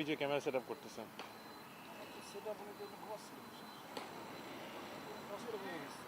যে camera set up করতেছেন? সেটা মনে করি ঘুমাচ্ছিল কষ্ট হয়ে গেছে।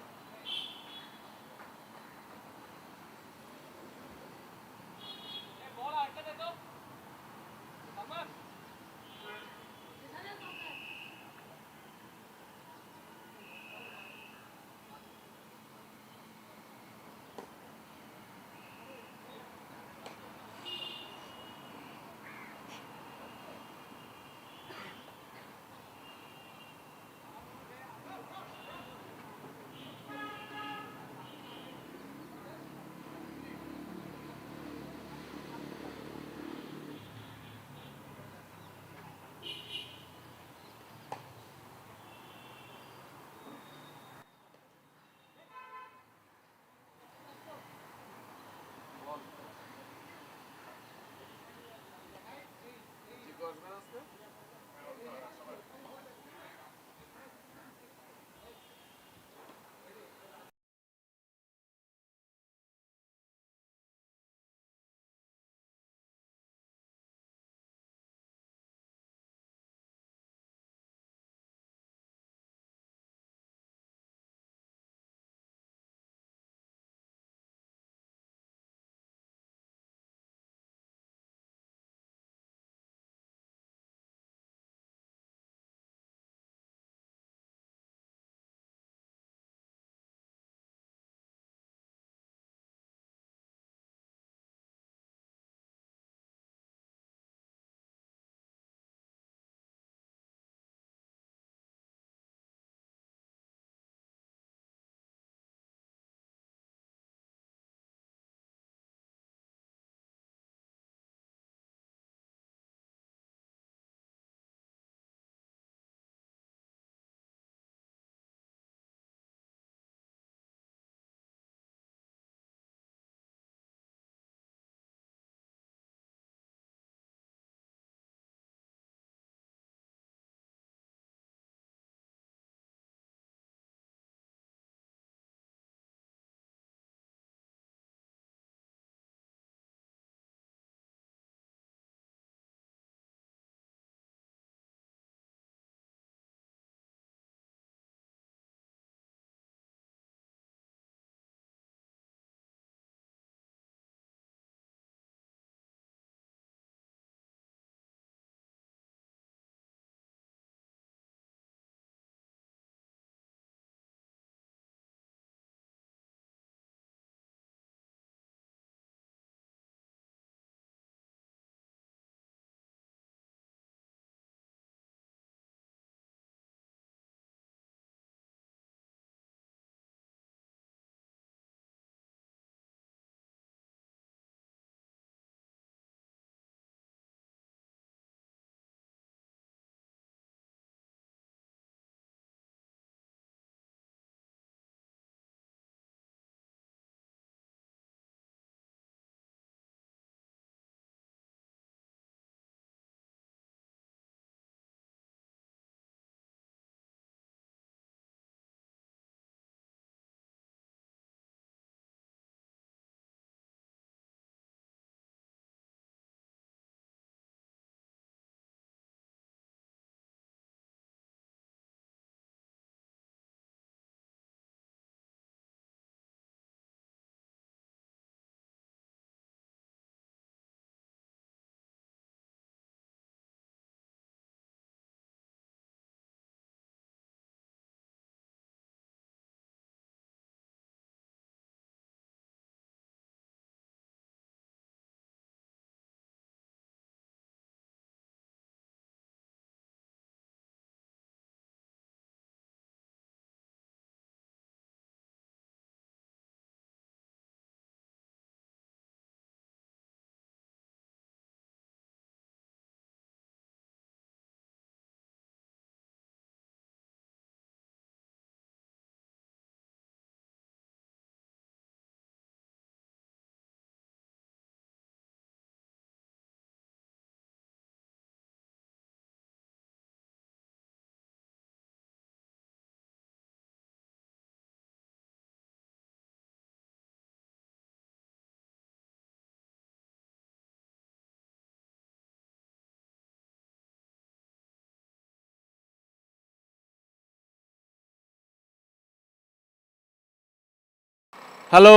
হ্যালো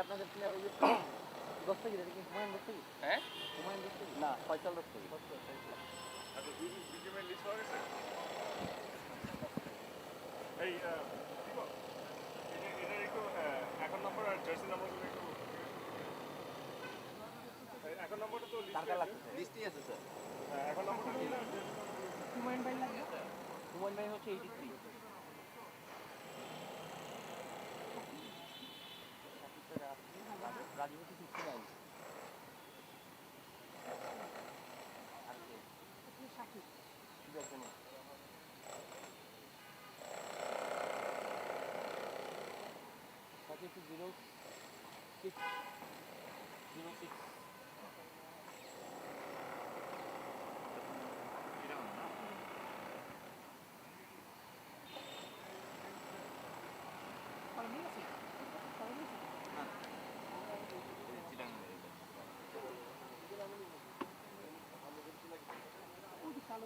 আপনাদের প্লেয়ার ওই দস্তগির এটা কি হুমায়ুন দস্তগির? হ্যাঁ হুমায়ুন দস্তগির না ফয়সাল দস্তগির। আচ্ছা বিজিএমের লিস্ট হয়ে গেছে এই দিব এটা একটু অ্যাকাউন্ট নাম্বার আর জার্সি নাম্বারগুলো একটু অ্যাকাউন্ট নাম্বারটা তো কার কার লাগছে? লিস্টই আছে স্যার। অ্যাকাউন্ট নাম্বারটা দিলে হুমায়ুন ভাই লাগবে? হুমায়ুন ভাই হচ্ছে 83। রাজীব হচ্ছে 69। আর কে? সাকিব একজন Shakib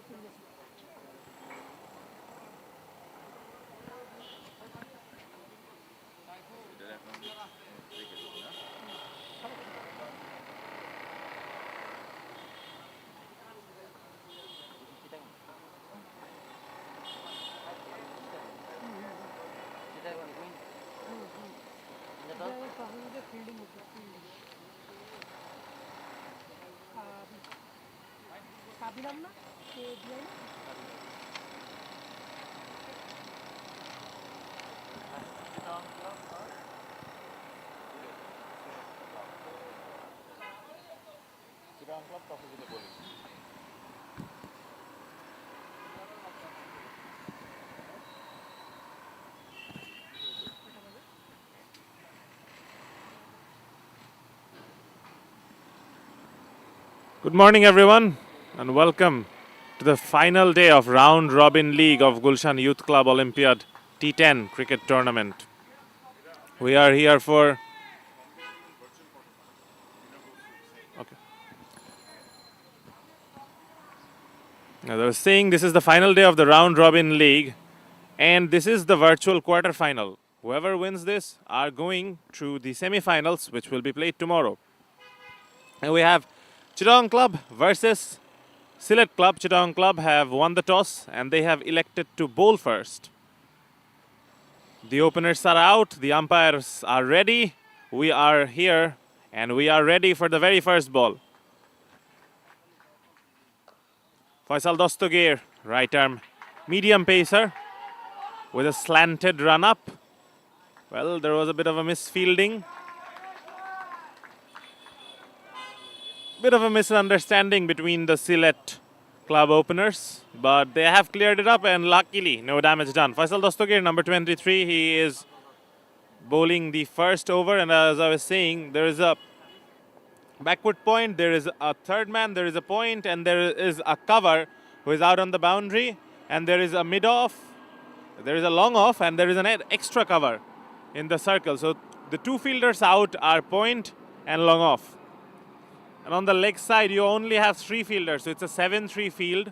06 Good morning, everyone, and welcome to the final day of Round Robin League of Gulshan Youth Club Olympiad T10 cricket tournament. We are here for. Okay. As I was saying, this is the final day of the Round Robin League, and this is the virtual quarterfinal. Whoever wins this are going through the semi-finals, which will be played tomorrow. And we have Chittagong Club versus Sylhet Club. Chittagong Club have won the toss and they have elected to bowl first. The openers are out, the umpires are ready. We are here and we are ready for the very first ball. Faisal Dostogir, right arm medium pacer with a slanted run up. Well, there was a bit of a misfielding. Bit of a misunderstanding between the Sylhet Club openers, but they have cleared it up and luckily no damage done. Faisal Dostogir, number 23, he is bowling the first over, and as I was saying, there is a backward point, there is a third man, there is a point, and there is a cover who is out on the boundary, and there is a mid-off, there is a long off, and there is an extra cover in the circle. So the two fielders out are point and long off. And on the leg side, you only have three fielders, so it's a 7-3 field.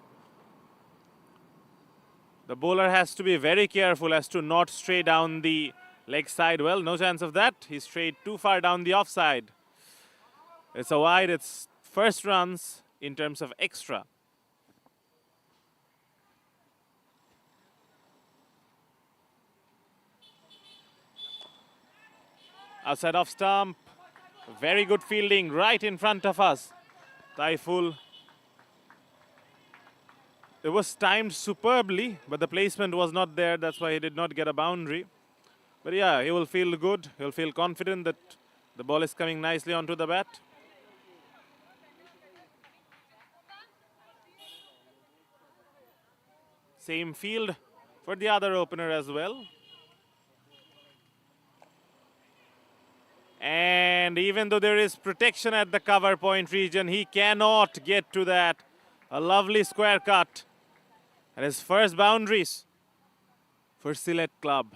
The bowler has to be very careful as to not stray down the leg side. Well, no chance of that. He strayed too far down the offside. It's a wide, it's first runs in terms of extra. Outside off stump. Very good fielding right in front of us. Taiful. It was timed superbly, but the placement was not there. That's why he did not get a boundary. But yeah, he will feel good. He'll feel confident that the ball is coming nicely onto the bat. Same field for the other opener as well. And even though there is protection at the cover point region, he cannot get to that. A lovely square cut. And his first boundaries for Sylhet Club.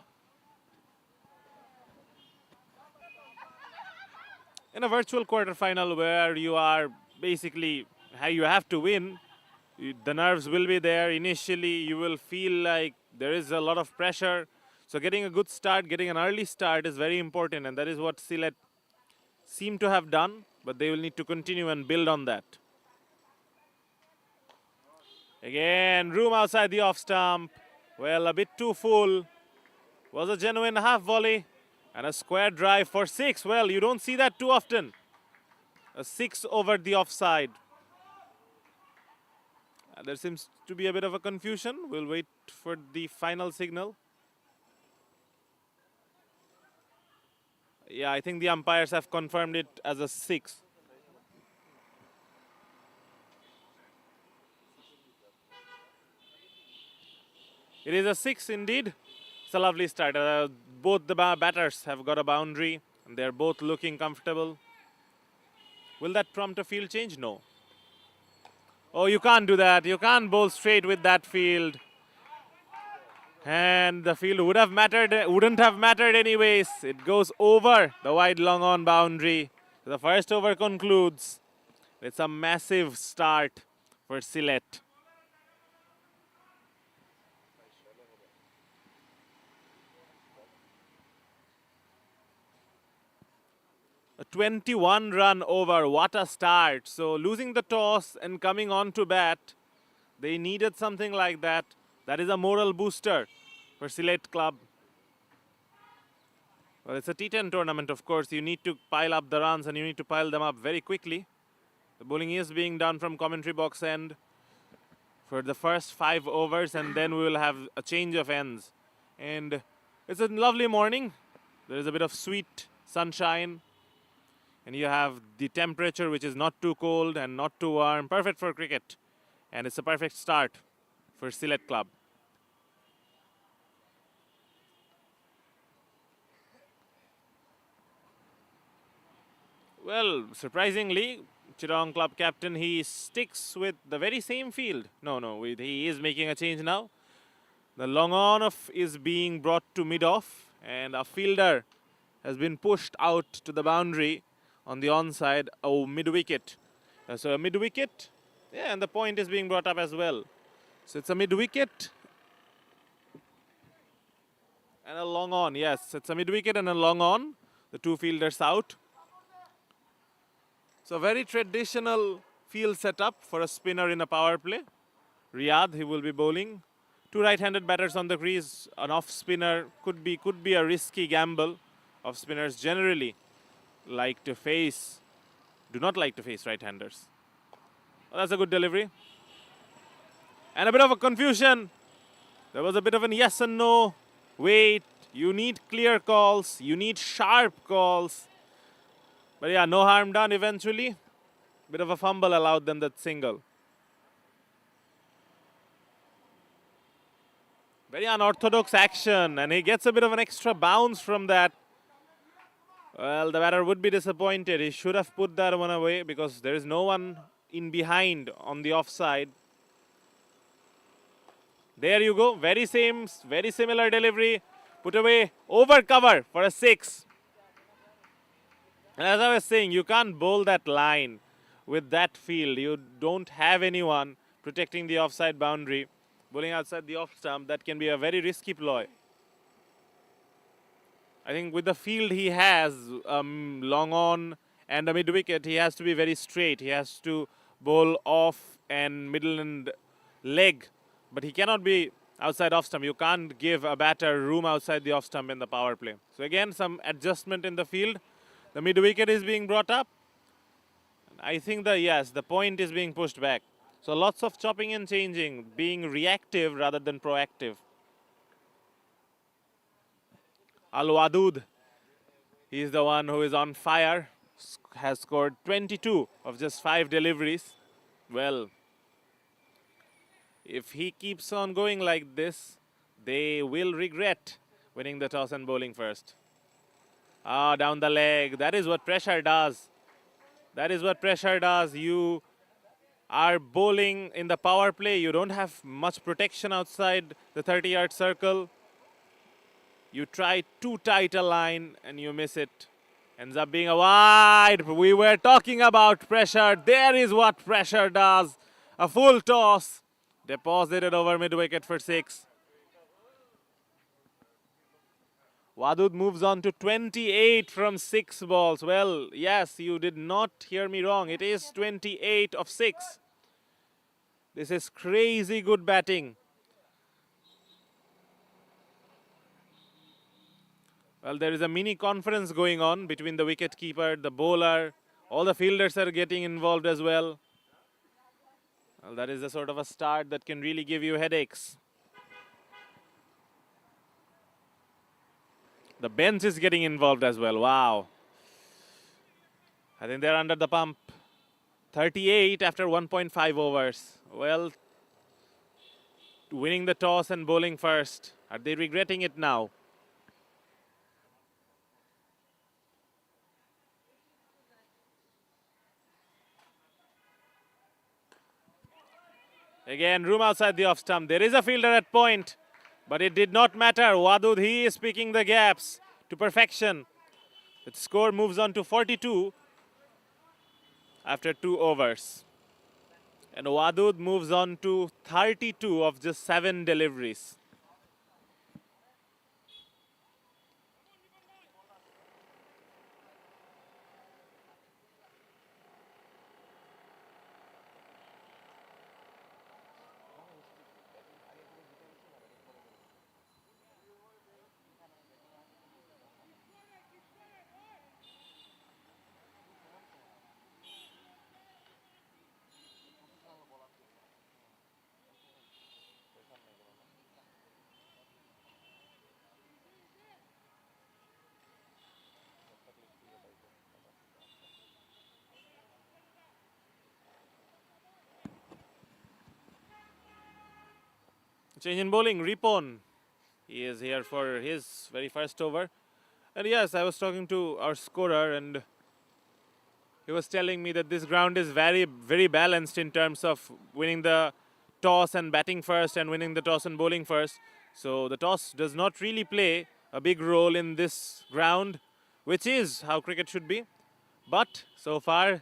In a virtual quarterfinal where you are basically, you have to win, the nerves will be there. Initially, you will feel like there is a lot of pressure. So getting a good start, getting an early start is very important, and that is what Sylhet seem to have done, but they will need to continue and build on that. Again, room outside the off stump. Well, a bit too full. Was a genuine half volley and a square drive for 6. Well, you don't see that too often. A 6 over the offside. There seems to be a bit of a confusion. We'll wait for the final signal. Yeah, I think the umpires have confirmed it as a 6. It is a 6 indeed. It's a lovely start. Both the batters have got a boundary and they're both looking comfortable. Will that prompt a field change? No. Oh, you can't do that. You can't bowl straight with that field. And the field wouldn't have mattered anyways. It goes over the wide long on boundary. The first over concludes. It's a massive start for Sylhet. A 21-run over. What a start. So losing the toss and coming on to bat, they needed something like that. That is a moral booster for Sylhet Club. Well, it's a T10 tournament, of course. You need to pile up the runs and you need to pile them up very quickly. The bowling is being done from commentary box end. for the first 5 overs, and then we will have a change of ends. And it's a lovely morning. There is a bit of sweet sunshine, and you have the temperature which is not too cold and not too warm, perfect for cricket. And it's a perfect start for Sylhet Club. Well, surprisingly, Chittagong Club captain, he sticks with the very same field. No, he is making a change now. The long on off is being brought to mid off, and a fielder has been pushed out to the boundary on the onside, mid wicket. So a mid wicket, yeah, and the point is being brought up as well. So it's a mid wicket and a long on. Yes, it's a mid wicket and a long on. The two fielders out. So very traditional field setup for a spinner in a power play. Riyadh, he will be bowling. Two right-handed batters on the crease. An off spinner could be a risky gamble. Off spinners generally do not like to face right-handers. Well, that's a good delivery. And a bit of a confusion. There was a bit of an yes and no. Wait, you need clear calls. You need sharp calls. But yeah, no harm done eventually. Bit of a fumble allowed them that single. Very unorthodox action, and he gets a bit of an extra bounce from that. Well, the batter would be disappointed. He should have put that one away because there is no one in behind on the offside. There you go. Very similar delivery. Put away over cover for a 6. And as I was saying, you can't bowl that line with that field. You don't have anyone protecting the offside boundary. Bowling outside the off stump, that can be a very risky ploy. I think with the field he has, long on and a mid wicket, he has to be very straight. He has to bowl off and middle and leg. But he cannot be outside off stump. You can't give a batter room outside the off stump in the power play. So again, some adjustment in the field. The mid wicket is being brought up. I think the point is being pushed back. So lots of chopping and changing, being reactive rather than proactive. Al Wadud, he is the one who is on fire, has scored 22 of just 5 deliveries. Well, if he keeps on going like this, they will regret winning the toss and bowling first. Down the leg. That is what pressure does. You are bowling in the power play. You don't have much protection outside the 30-yard circle. You try too tight a line and you miss it. Ends up being a wide. We were talking about pressure. There is what pressure does. A full toss. Deposited over mid-wicket for 6. Wadud moves on to 28 from 6 balls. Well, yes, you did not hear me wrong. It is 28 of 6. This is crazy good batting. Well, there is a mini conference going on between the wicketkeeper, the bowler. All the fielders are getting involved as well. Well, that is the sort of a start that can really give you headaches. The bench is getting involved as well. Wow. I think they're under the pump. 38 after 1.5 overs. Well, winning the toss and bowling first. Are they regretting it now? Again, room outside the off stump. There is a fielder at point, but it did not matter. Wadud, he is picking the gaps to perfection. The score moves on to 42 after 2 overs. And Wadud moves on to 32 of just 7 deliveries. Change in bowling, Ripon. He is here for his very first over. And yes, I was talking to our scorer and he was telling me that this ground is very, very balanced in terms of winning the toss and batting first and winning the toss and bowling first. So the toss does not really play a big role in this ground, which is how cricket should be. But so far,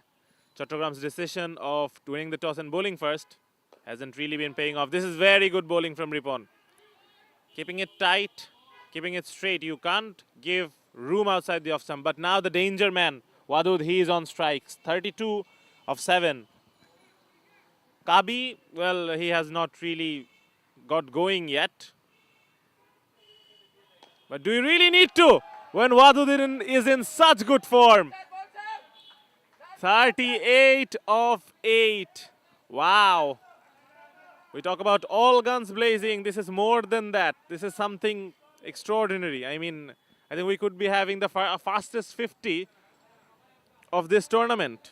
Chattogram decision of winning the toss and bowling first hasn't really been paying off. This is very good bowling from Ripon. Keeping it tight, keeping it straight. You can't give room outside the off stump. But now the danger man, Wadud, he is on strikes. 32 of 7. Kabi, well, he has not really got going yet. But do you really need to when Wadud is in such good form? 38 of 8. Wow. We talk about all guns blazing. This is more than that. This is something extraordinary. I mean, I think we could be having the fastest 50 of this tournament.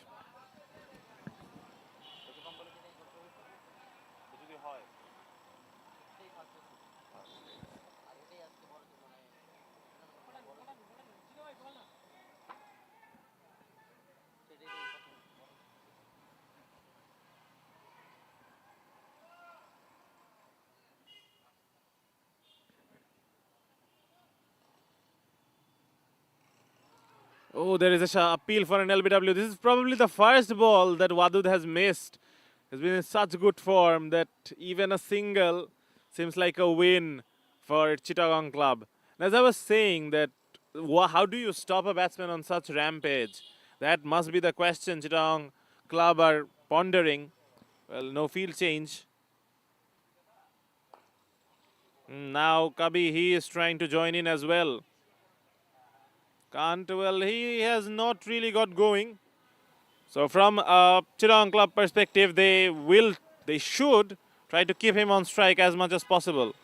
Oh, there is a appeal for an LBW. This is probably the first ball that Wadud has missed. He's been in such good form that even a single seems like a win for Chittagong club. And as I was saying that, how do you stop a batsman on such rampage? That must be the question Chittagong club are pondering. Well, no field change. Now Kabi, he is trying to join in as well. Can't, well, he has not really got going. So from a Chittagong club perspective, they should try to keep him on strike as much as possible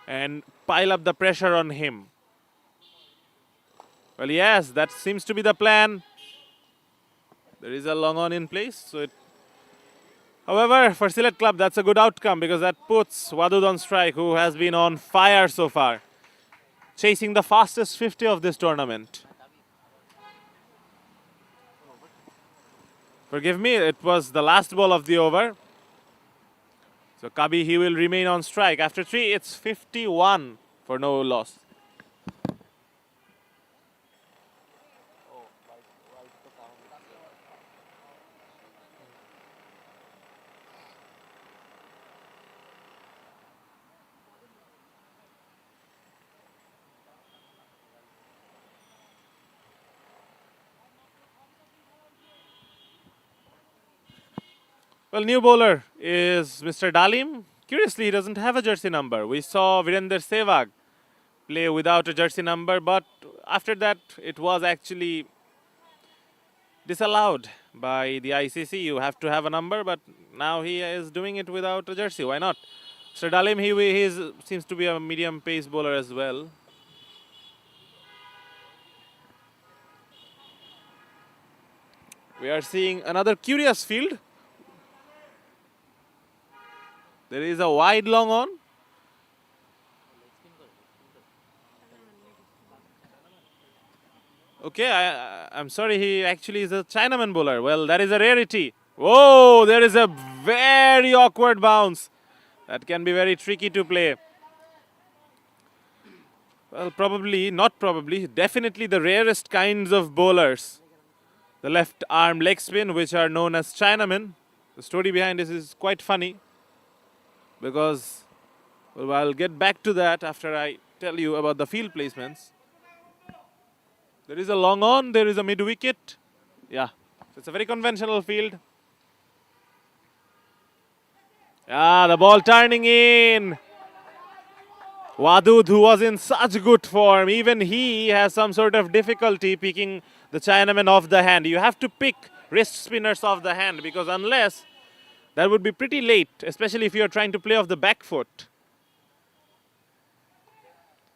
and pile up the pressure on him. Well, yes, that seems to be the plan. There is a long on in place. So however, for Sylhet club, that's a good outcome because that puts Wadud on strike, who has been on fire so far, chasing the fastest 50 of this tournament. Forgive me, it was the last ball of the over. So Kabi, he will remain on strike. After 3, it's 51 for no loss. Well, new bowler is Mr. Dalim. Curiously, he doesn't have a jersey number. We saw Virender Sehwag play without a jersey number, but after that, it was actually disallowed by the ICC. You have to have a number, but now he is doing it without a jersey. Why not? Mr. Dalim, he seems to be a medium pace bowler as well. We are seeing another curious field. There is a wide long on. Okay, I'm sorry, he actually is a Chinaman bowler. Well, that is a rarity. Whoa, there is a very awkward bounce. That can be very tricky to play. Well, probably, not probably, definitely the rarest kinds of bowlers. The left arm leg spin, which are known as Chinamen. The story behind this is quite funny, because, well, I'll get back to that after I tell you about the field placements. There is a long on, there is a mid wicket. Yeah, so it's a very conventional field. Yeah, the ball turning in. Wadud, who was in such good form, even he has some sort of difficulty picking the Chinaman off the hand. You have to pick wrist spinners off the hand, because unless, that would be pretty late, especially if you're trying to play off the back foot.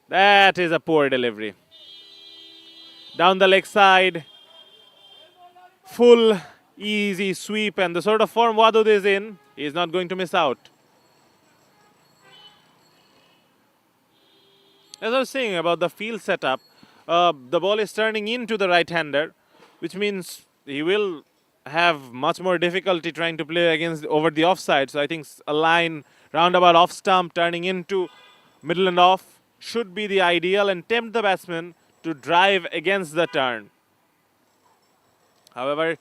That is a poor delivery. Down the leg side. Full, easy sweep, and the sort of form Wadud is in, he is not going to miss out. As I was saying about the field setup, the ball is turning into the right-hander, which means he will have much more difficulty trying to play against over the offside. So I think a line roundabout off stump turning into middle and off should be the ideal and tempt the batsman to drive against the turn. However,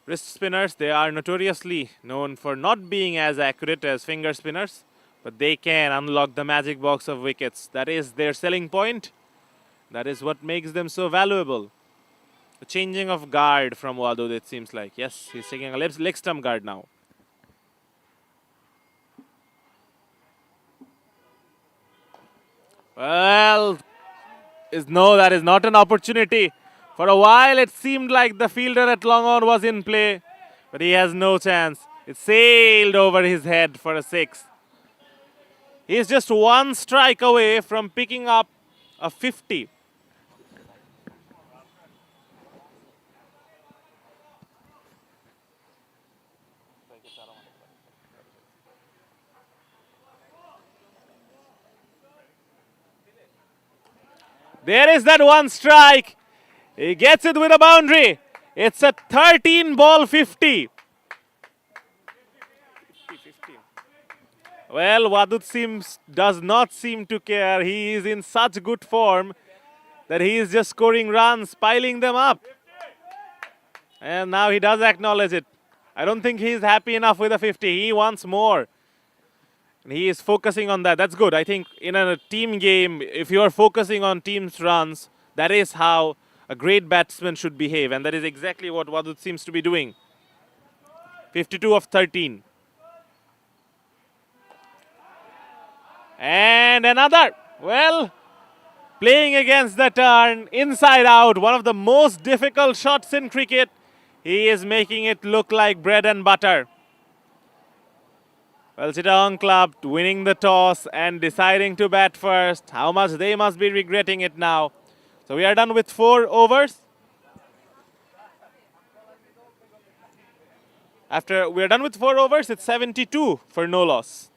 wrist spinners, they are notoriously known for not being as accurate as finger spinners, but they can unlock the magic box of wickets. That is their selling point. That is what makes them so valuable. The changing of guard from Wadud, it seems like. Yes, he's taking a leg stump guard now. Well, no, that is not an opportunity. For a while, it seemed like the fielder at long on was in play, but he has no chance. It sailed over his head for a 6. He is just one strike away from picking up a 50. There is that one strike. He gets it with a boundary. It's a 13 ball 50. Well, Wadud does not seem to care. He is in such good form that he is just scoring runs, piling them up. And now he does acknowledge it. I don't think he is happy enough with a 50. He wants more. And he is focusing on that. That's good. I think in a team game, if you are focusing on team's runs, that is how a great batsman should behave. And that is exactly what Wadud seems to be doing. 52 of 13. And another. Well, playing against the turn, inside out, one of the most difficult shots in cricket. He is making it look like bread and butter. Well, Chittagong Club winning the toss and deciding to bat first. How much they must be regretting it now. So we are done with 4 overs. After we are done with 4 overs, it's 72 for no loss.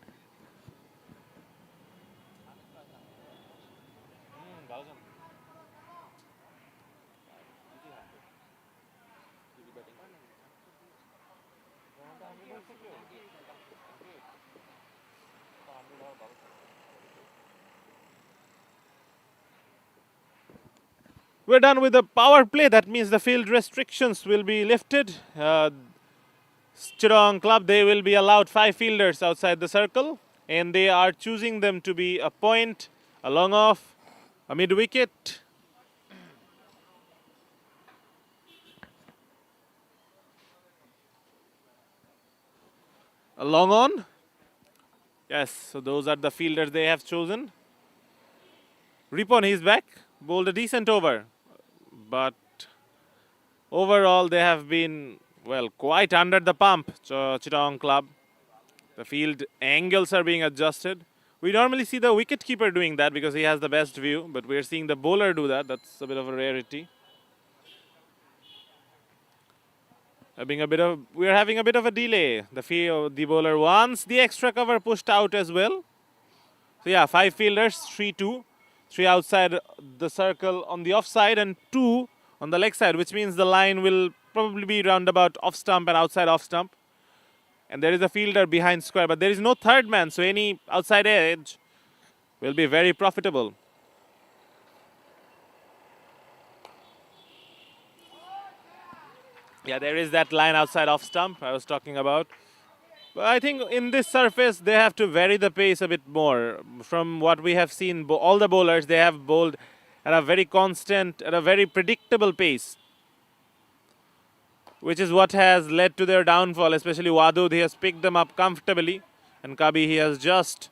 We're done with the power play. That means the field restrictions will be lifted. Chittagong Club, they will be allowed 5 fielders outside the circle. And they are choosing them to be a point, a long off, a mid wicket. A long on. Yes, so those are the fielders they have chosen. Ripon, he's back. Bowled a decent over. But overall, they have been, well, quite under the pump, Chittagong Club. The field angles are being adjusted. We normally see the wicketkeeper doing that because he has the best view, but we're seeing the bowler do that. That's a bit of a rarity. We're having a bit of a delay. The bowler wants the extra cover pushed out as well. So yeah, 5 fielders, 3-2. 3 outside the circle on the offside and 2 on the leg side, which means the line will probably be roundabout off stump and outside off stump. And there is a fielder behind square, but there is no third man, so any outside edge will be very profitable. Yeah, there is that line outside off stump I was talking about. But I think in this surface, they have to vary the pace a bit more. From what we have seen, all the bowlers, they have bowled at a very constant, at a very predictable pace, which is what has led to their downfall, especially Wadud. He has picked them up comfortably. And Kabi, he has just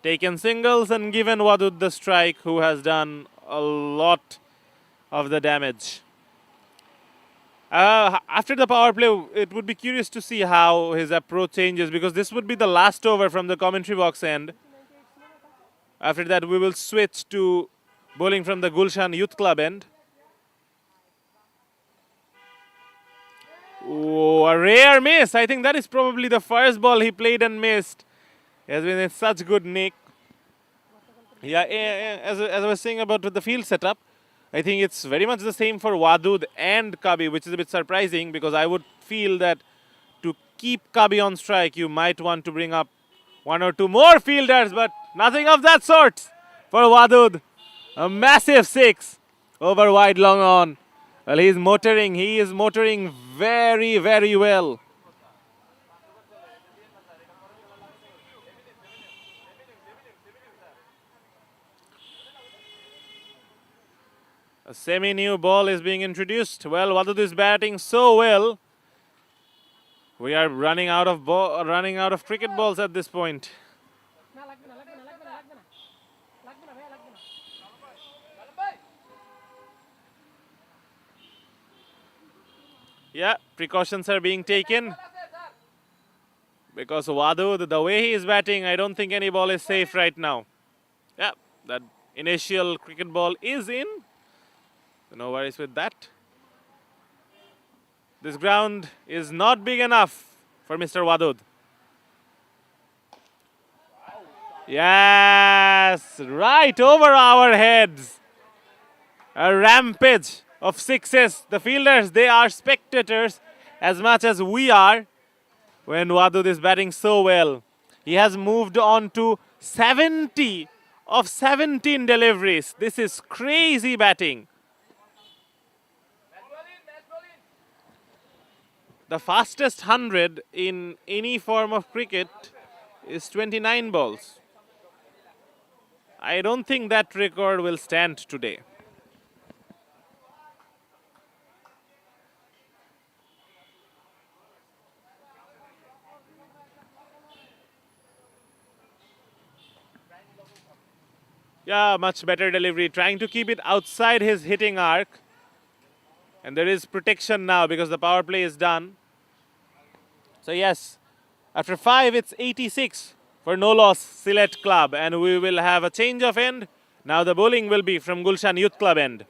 taken singles and given Wadud the strike, who has done a lot of the damage. After the power play, it would be curious to see how his approach changes, because this would be the last over from the commentary box end. After that, we will switch to bowling from the Gulshan Youth Club end. Oh, a rare miss. I think that is probably the first ball he played and missed. He has been in such good nick. Yeah, as I was saying about the field setup, I think it's very much the same for Wadud and Kabi, which is a bit surprising because I would feel that to keep Kabi on strike, you might want to bring up one or two more fielders, but nothing of that sort for Wadud. A massive six over wide long on. Well, he's motoring. He is motoring very, very well. A semi-new ball is being introduced. Well, Wadud is batting so well. We are running out of cricket balls at this point. না লাগবে না লাগবে না লাগবে না লাগবে না লাগবে না ভাই লাগবে না Yeah, precautions are being taken. Because Wadud, the way he is batting, I don't think any ball is safe right now. Yeah, that initial cricket ball is in. No worries with that. This ground is not big enough for Mr. Wadud. Yes, right over our heads. A rampage of sixes. The fielders, they are spectators as much as we are when Wadud is batting so well. He has moved on to 70 of 17 deliveries. This is crazy batting. The fastest 100 in any form of cricket is 29 balls. I don't think that record will stand today. Yeah, much better delivery. Trying to keep it outside his hitting arc. And there is protection now because the power play is done. So yes, after 5, it's 86 for no loss Sylhet Club. And we will have a change of end. Now the bowling will be from Gulshan Youth Club end.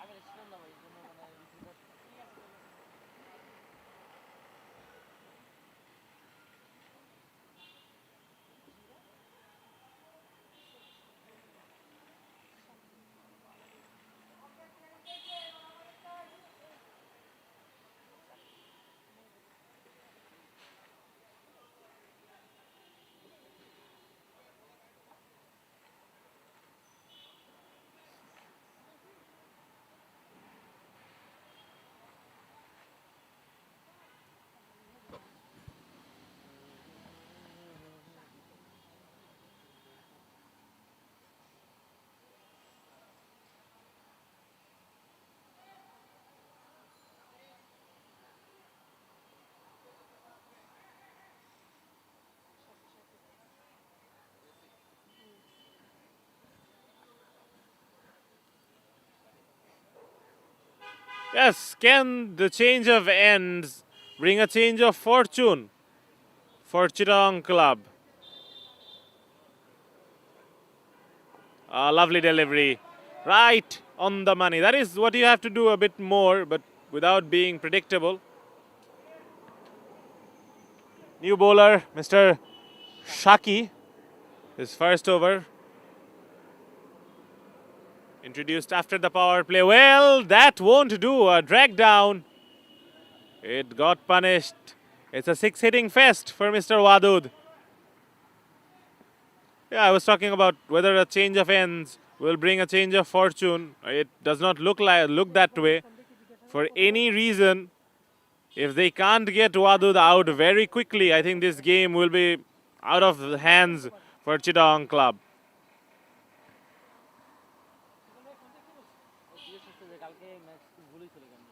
আগে ছিলাম না ভাই এই জন্য মানে receiver Yes, can the change of ends bring a change of fortune for Chittagong Club? A lovely delivery. Right on the money. That is what you have to do a bit more, but without being predictable. New bowler, Mr. Shaki, his first over. Introduced after the power play. Well, that won't do. A drag down. It got punished. It's a 6-hitting fest for Mr. Wadud. Yeah, I was talking about whether a change of ends will bring a change of fortune. It does not look that way. For any reason, if they can't get Wadud out very quickly, I think this game will be out of the hands for Chittagong Club. কালকে match ভুলই চলে গেল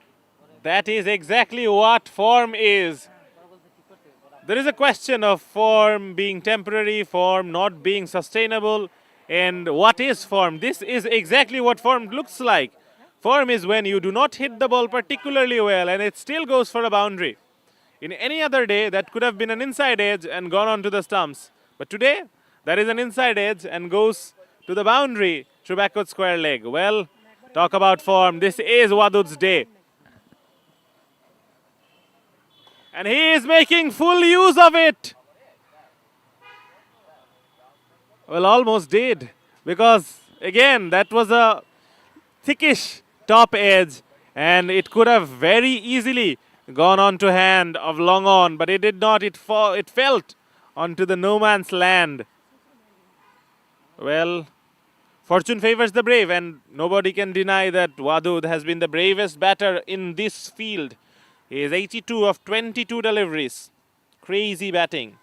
That is exactly what form is. There is a question of form being temporary, form not being sustainable, and what is form? This is exactly what form looks like. Form is when you do not hit the ball particularly well and it still goes for a boundary. In any other day, that could have been an inside edge and gone on to the stumps. But today, That is an inside edge and goes to the boundary through backward square leg. Well, talk about form. This is Wadud's day. And he is making full use of it. Well, almost did. Because, again, that was a thickish top edge. And it could have very easily gone on to hand of long on. But it did not. It felt onto the no man's land. Well, fortune favors the brave. And nobody can deny that Wadud has been the bravest batter in this field. He is 82 of 22 deliveries. Crazy batting.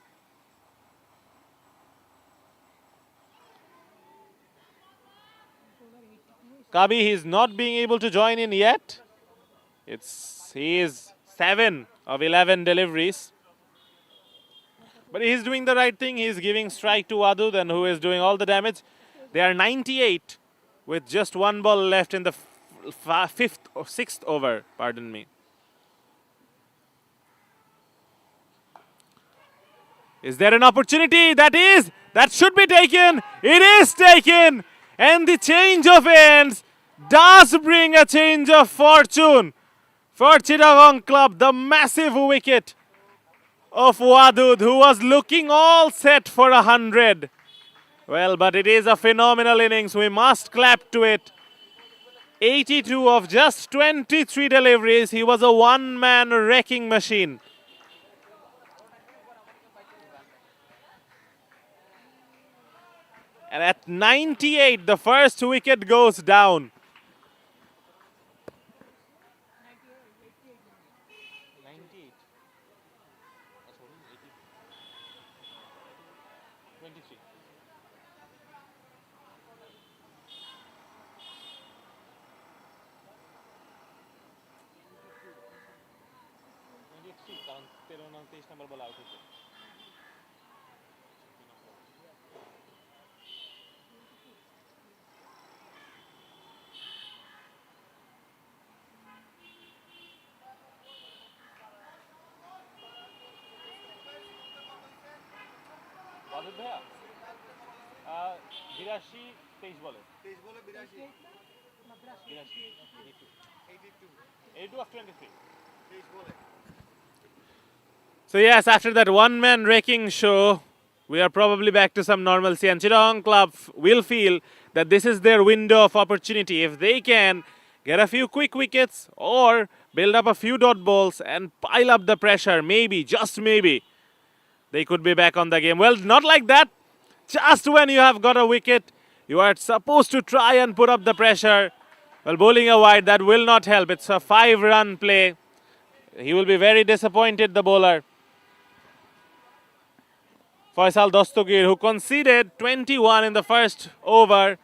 Kabi, he is not being able to join in yet. He is 7 of 11 deliveries. But he is doing the right thing. He is giving strike to Wadud, and who is doing all the damage. They are 98 with just one ball left in the fifth or sixth over. Pardon me. Is there an opportunity? That should be taken. It is taken. And the change of ends does bring a change of fortune for Chittagong Club. The massive wicket of Wadud, who was looking all set for 100. Well, but it is a phenomenal innings. We must clap to it. 82 of just 23 deliveries. He was a one-man wrecking machine. And at 98, the first wicket goes down. 98. 23. কারণ 13 নম্বর ball out হয়েছে বাদল ভাইয়া 82 23 বলে 23 বলে 82 82 of 23 23 বলে. So yes, after that one-man wrecking show, we are probably back to some normalcy, and Chittagong Club will feel that this is their window of opportunity. If they can get a few quick wickets or build up a few dot balls and pile up the pressure, maybe, just maybe, they could be back on the game. Well, not like that. Just when you have got a wicket, you are supposed to try and put up the pressure. Well, bowling a wide, that will not help. It's a 5-run play. He will be very disappointed, the bowler. Faisal Dostogir, who conceded 21 in the first over.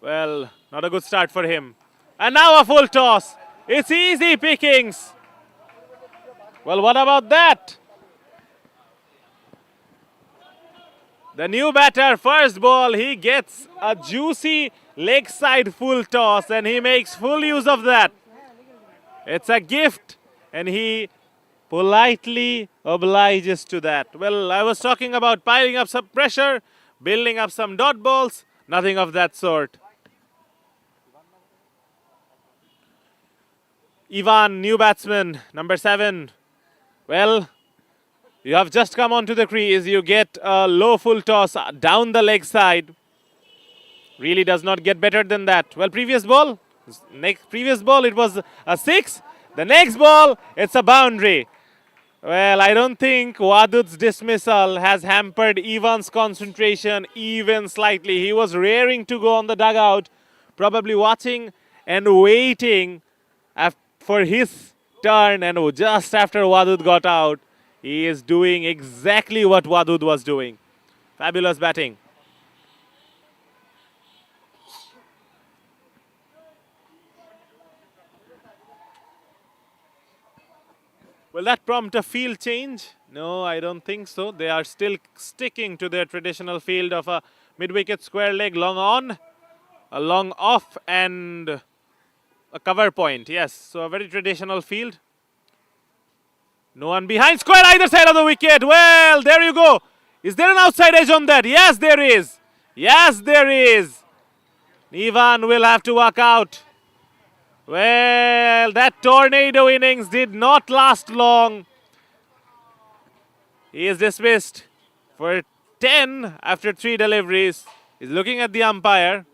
Well, not a good start for him. And now a full toss. It's easy pickings. Well, what about that? The new batter, first ball, he gets a juicy leg side full toss, and he makes full use of that. It's a gift, and he politely obliges to that. Well, I was talking about piling up some pressure, building up some dot balls, nothing of that sort. Ivan, new batsman, number 7. Well, you have just come onto the crease. You get a low full toss down the leg side. Really does not get better than that. Well, previous ball, it was a 6. The next ball, it's a boundary. Well, I don't think Wadud's dismissal has hampered Ivan's concentration even slightly. He was raring to go on the dugout, probably watching and waiting for his turn. And just after Wadud got out, he is doing exactly what Wadud was doing. Fabulous batting. Will that prompt a field change? No, I don't think so. They are still sticking to their traditional field of a mid-wicket square leg, long on, a long off, and a cover point. Yes, so a very traditional field. No one behind, square either side of the wicket. Well, there you go. Is there an outside edge on that? Yes, there is. Yes, there is. Ivan will have to walk out. Well, that tornado innings did not last long. He is dismissed for 10 after 3 deliveries. He's looking at the umpire.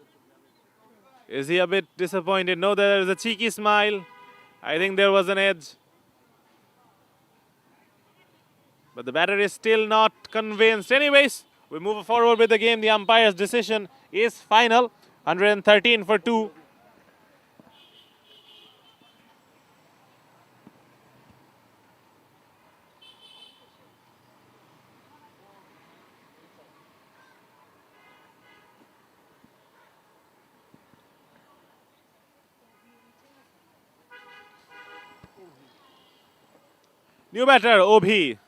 Is he a bit disappointed? No, there is a cheeky smile. I think there was an edge. But the batter is still not convinced. Anyways, we move forward with the game. The umpire's decision is final. 113 for 2. New batter, Obhi.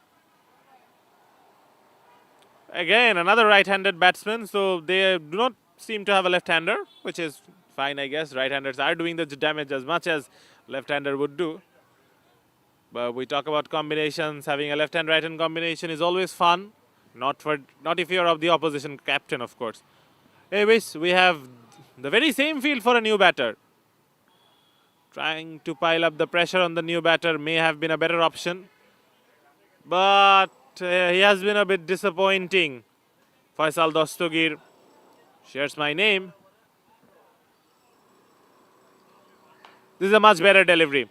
Again, another right-handed batsman, so they do not seem to have a left-hander, which is fine, I guess. Right-handers are doing the damage as much as left-hander would do. But we talk about combinations. Having a left-hand, right-hand combination is always fun. Not if you're of the opposition captain, of course. Anyways, we have the very same field for a new batter. Trying to pile up the pressure on the new batter may have been a better option. But he has been a bit disappointing. Faisal Dostogir shares my name. This is a much better delivery.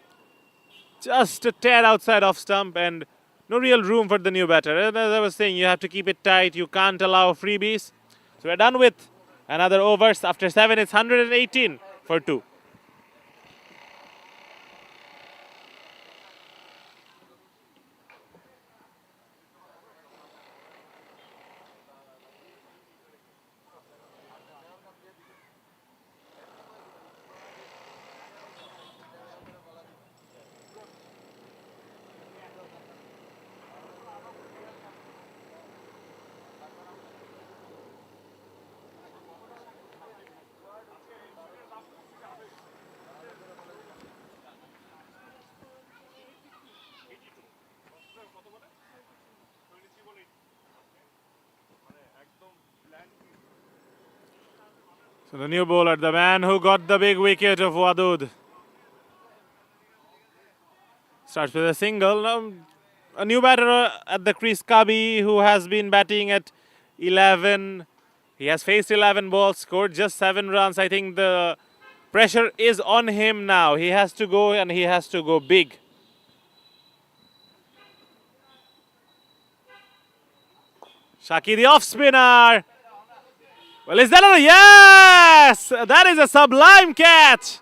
Just a tear outside off stump and no real room for the new batter. And as I was saying, you have to keep it tight. You can't allow freebies. So we're done with another overs. After 7, it's 118 for 2. So the new bowler, the man who got the big wicket of Wadud. Starts with a single. A new batter at the crease, Kabi, who has been batting at 11. He has faced 11 balls, scored just 7 runs. I think the pressure is on him now. He has to go and he has to go big. Shaki, the off spinner. Well, is that a yes? That is a sublime catch.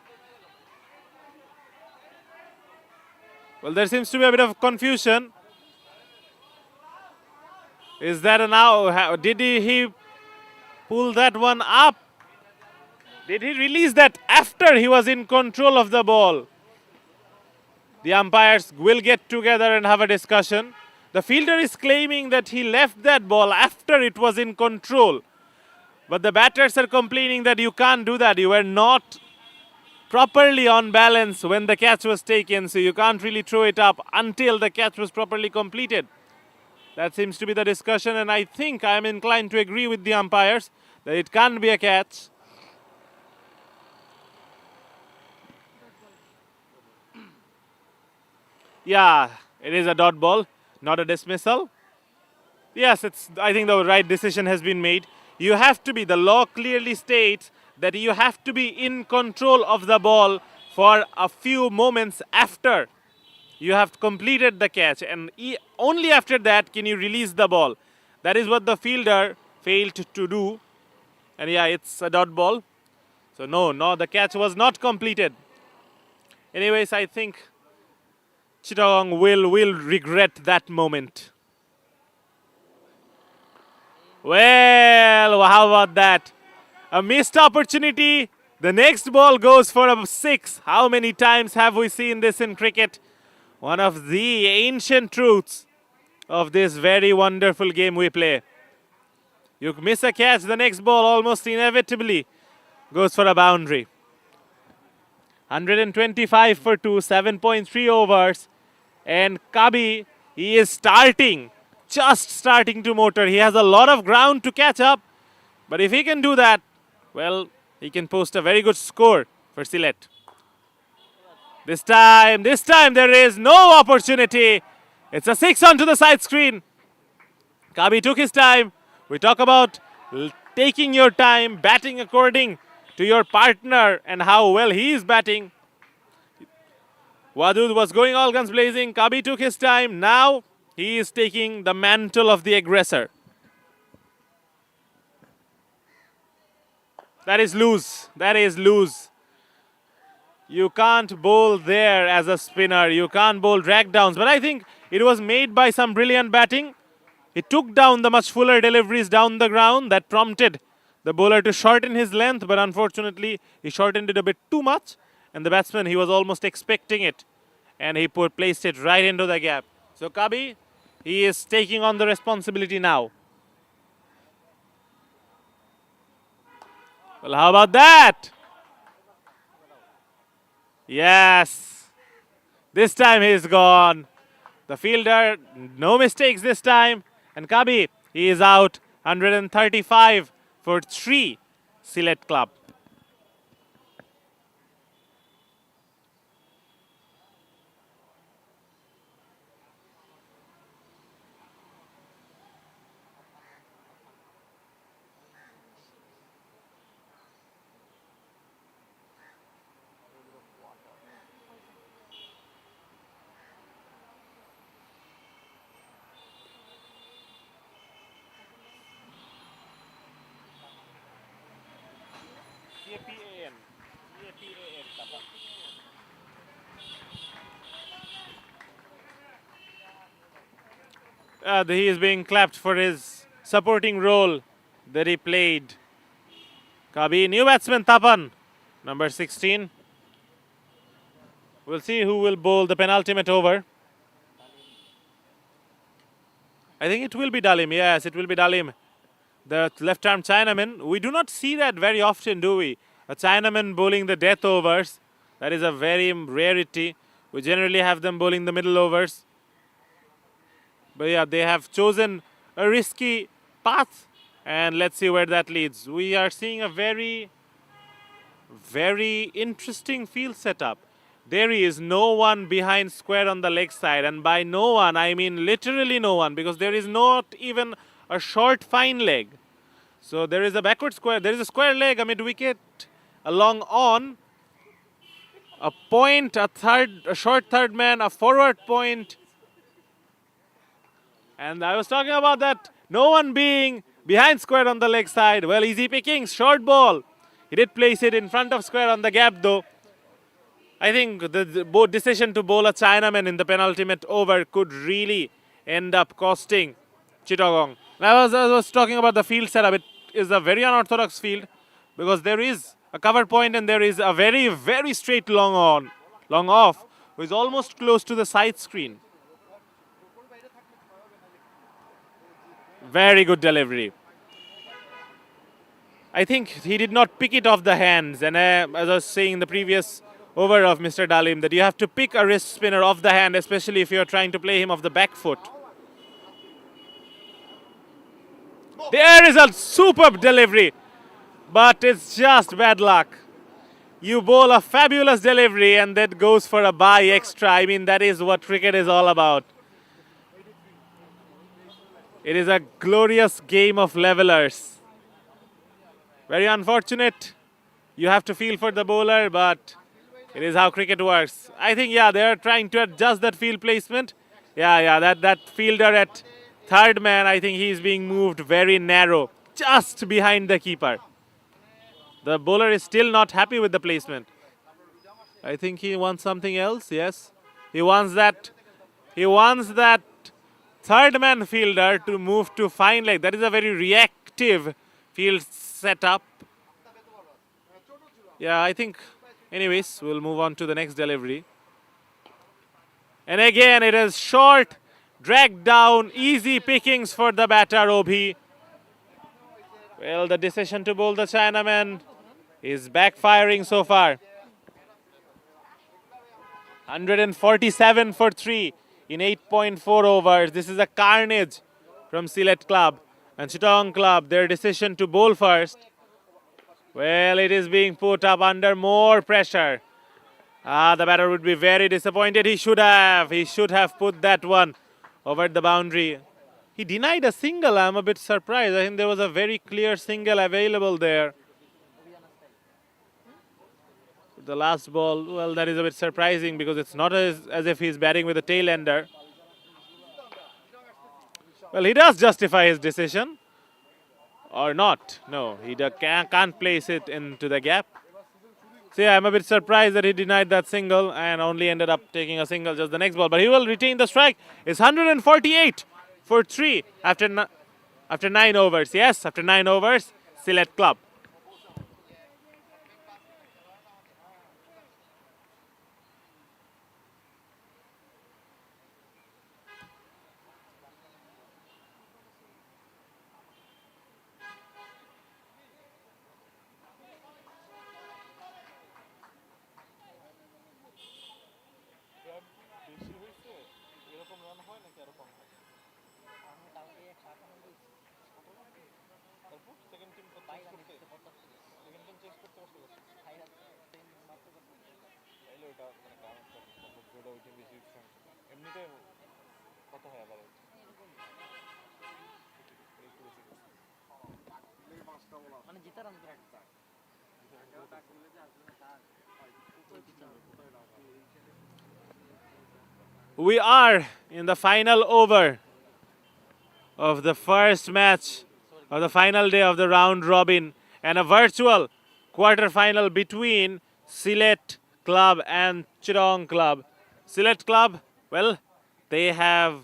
Well, there seems to be a bit of confusion. Is that a now? Did he pull that one up? Did he release that after he was in control of the ball? The umpires will get together and have a discussion. The fielder is claiming that he left that ball after it was in control. But the batters are complaining that you can't do that. You were not properly on balance when the catch was taken, so you can't really throw it up until the catch was properly completed. That seems to be the discussion, and I think I am inclined to agree with the umpires that it can't be a catch. Yeah, it is a dot ball, not a dismissal. Yes, I think the right decision has been made. You have to be, the law clearly states that you have to be in control of the ball for a few moments after you have completed the catch, and only after that can you release the ball. That is what the fielder failed to do. And yeah, it's a dot ball. So no, the catch was not completed. Anyways, I think Chittagong will regret that moment. Well, how about that? A missed opportunity. The next ball goes for a 6. How many times have we seen this in cricket? One of the ancient truths of this very wonderful game we play. You miss a catch, the next ball almost inevitably goes for a boundary. 125 for 2, 7.3 overs. And Kabi, he is starting just starting to motor. He has a lot of ground to catch up. But if he can do that, well, he can post a very good score for Sylhet. This time there is no opportunity. It's a 6 onto the side screen. Kabi took his time. We talk about taking your time, batting according to your partner and how well he is batting. Wadud was going all guns blazing. Kabi took his time. Now he is taking the mantle of the aggressor. That is loose. That is loose. You can't bowl there as a spinner. You can't bowl drag downs. But I think it was made by some brilliant batting. He took down the much fuller deliveries down the ground that prompted the bowler to shorten his length. But unfortunately, he shortened it a bit too much. And the batsman, he was almost expecting it. And he placed it right into the gap. So Kabi, he is taking on the responsibility now. Well, how about that? Yes. This time he's gone. The fielder, no mistakes this time. And Kabi, he is out 135 for 3 Sylhet Club. He is being clapped for his supporting role that he played. Kabi, new batsman Tapan, number 16. We'll see who will bowl the penultimate over. I think it will be Dalim. Yes, it will be Dalim. The left-arm Chinaman. We do not see that very often, do we? A Chinaman bowling the death overs. That is a very rarity. We generally have them bowling the middle overs. But yeah, they have chosen a risky path. And let's see where that leads. We are seeing a very, very interesting field setup. There is no one behind square on the leg side. And by no one, I mean literally no one. Because there is not even a short fine leg. So there is a backward square. There is a square leg, a mid wicket, a long on, a point, a short third man, a forward point. And I was talking about that. No one being behind square on the leg side. Well, easy pickings, short ball. He did place it in front of square on the gap though. I think the decision to bowl a Chinaman in the penultimate over could really end up costing Chittagong. I was talking about the field setup. It is a very unorthodox field because there is a cover point and there is a very, very straight long off, who is almost close to the side screen. Very good delivery. I think he did not pick it off the hands. And as I was saying in the previous over of Mr. Dalim, that you have to pick a wrist spinner off the hand, especially if you're trying to play him off the back foot. There is a superb delivery, but it's just bad luck. You bowl a fabulous delivery and that goes for a bye extra. I mean, that is what cricket is all about. It is a glorious game of levelers. Very unfortunate. You have to feel for the bowler, but it is how cricket works. I think, yeah, they are trying to adjust that field placement. Yeah, that fielder at third man, I think he is being moved very narrow, just behind the keeper. The bowler is still not happy with the placement. I think he wants something else, yes. He wants that third man fielder to move to fine leg. That is a very reactive field setup. Yeah, I think, anyways, we'll move on to the next delivery. And again, it is short, dragged down, easy pickings for the batter, Obhi. Well, the decision to bowl the Chinaman is backfiring so far. 147 for 3 in 8.4 overs. This is a carnage from Sylhet Club. And Chittagong Club, their decision to bowl first, well, it is being put up under more pressure. The batter would be very disappointed. He should have put that one over the boundary. He denied a single. I'm a bit surprised. I think there was a very clear single available there. The last ball, well, that is a bit surprising because it's not as if he's batting with a tail ender. Well, he does justify his decision. Or not. No, he can't place it into the gap. So yeah, I'm a bit surprised that he denied that single and only ended up taking a single just the next ball. But he will retain the strike. It's 148 for 3 after 9 overs. Yes, after 9 overs, Sylhet Club. মানে জিতার অন্তর একটা We are in the final over of the first match of the final day of the round robin and a virtual quarter-final between Sylhet Club and Chittagong Club. Sylhet Club, well, they have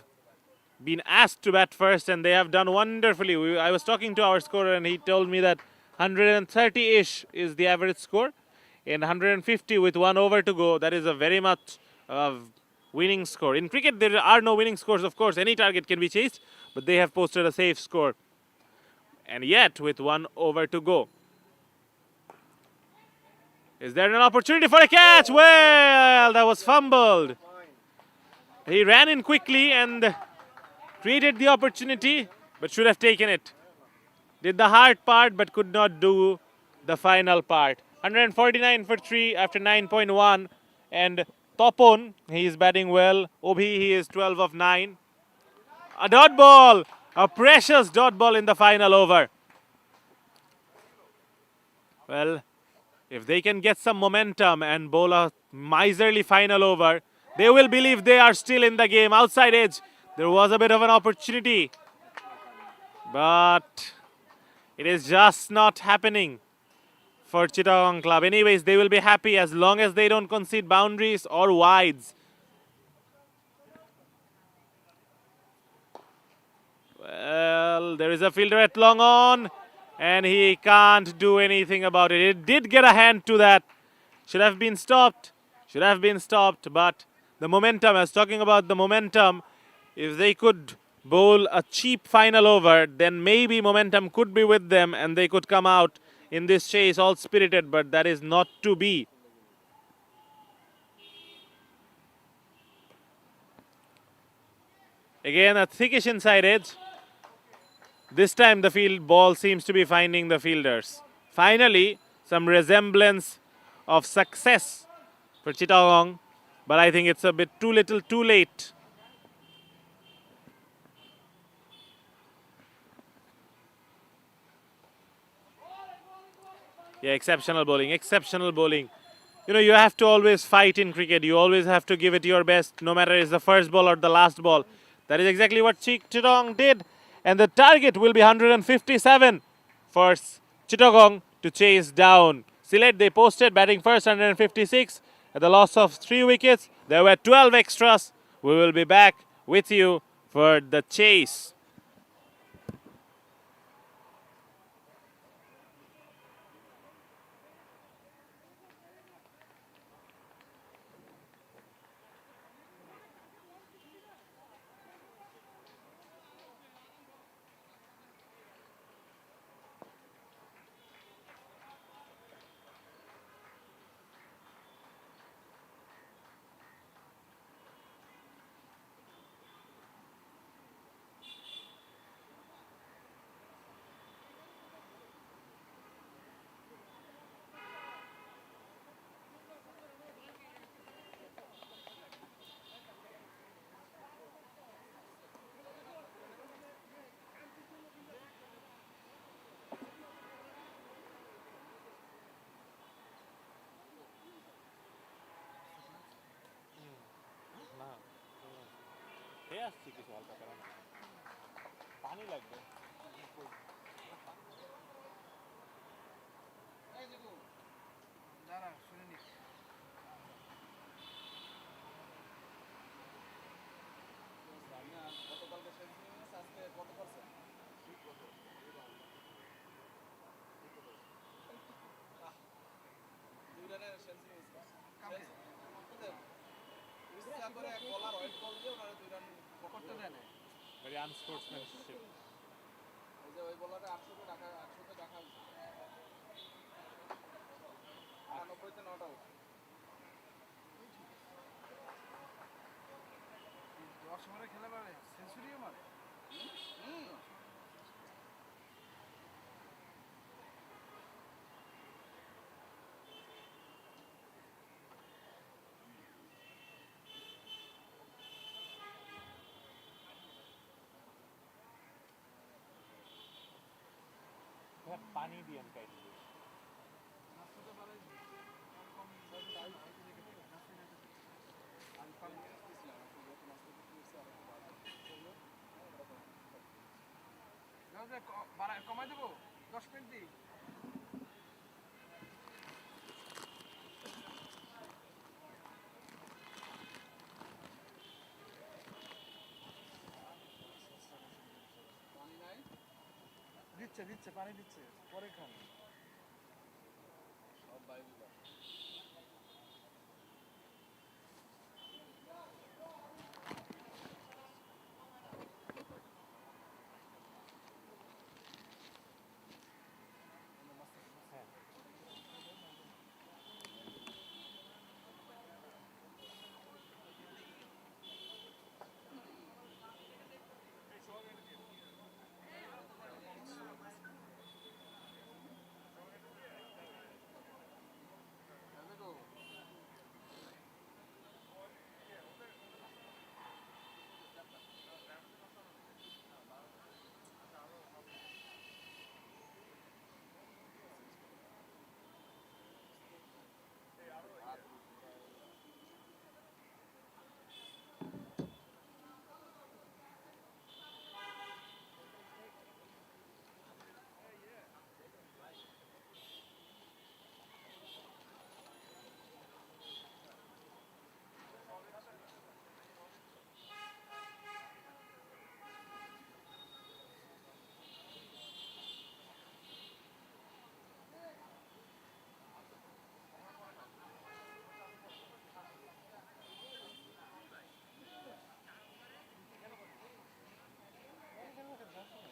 been asked to bat first and they have done wonderfully. I was talking to our scorer and he told me that 130-ish is the average score. In 150 with 1 over to go, that is a very much winning score. In cricket, there are no winning scores, of course. Any target can be chased, but they have posted a safe score. And yet, with 1 over to go. Is there an opportunity for a catch? Well, that was fumbled. He ran in quickly and created the opportunity, but should have taken it. Did the hard part, but could not do the final part. 149 for 3 after 9.1. And Topon, he is batting well. Obhi, he is 12 of 9. A dot ball. A precious dot ball in the final over. Well, if they can get some momentum and bowl a miserly final over, they will believe they are still in the game. Outside edge, there was a bit of an opportunity. But it is just not happening for Chittagong Club. Anyways, they will be happy as long as they don't concede boundaries or wides. Well, there is a fielder at long on, and he can't do anything about it. It did get a hand to that. Should have been stopped. Should have been stopped, but the momentum, I was talking about the momentum. If they could bowl a cheap final over, then maybe momentum could be with them and they could come out in this chase all spirited, but that is not to be. Again, a thickish inside edge. This time the field ball seems to be finding the fielders. Finally, some resemblance of success for Chittagong, but I think it's a bit too little too late. Yeah, exceptional bowling, exceptional bowling. You know, you have to always fight in cricket. You always have to give it your best, no matter it's the first ball or the last ball. That is exactly what Chittagong did. And the target will be 157 for Chittagong to chase down. Sylhet, they posted batting first, 156. At the loss of 3 wickets, there were 12 extras. We will be back with you for the chase. আসছি কিছু হালকা করে না, পানি লাগবে। এই দেখো দাঁড়া শুনে নি গতকালকে সেন্সিটিভ আজকে কত পার্সেন্ট কত দুই রানের সেন্সিটিভ ইচ্ছা করে কলার হোয়াইট বল দিয়ে ওনারা দুই রান করতে দেয় না। ভেরি আনস্পোর্টসম্যানশিপ। ওই যে ওই বলারে 800তে ঢাকা 800তে ঢাকা হয়েছে 98তে নট আউট। 10 ওভারে খেলা পারে সেঞ্চুরিও মারে। পানি দিয়েন কাইন্ডলি। কমাই দেবো 10 মিনিট দিই। দিচ্ছে দিচ্ছে পানি দিচ্ছে পরে খান সব বাইরে হ্যাঁ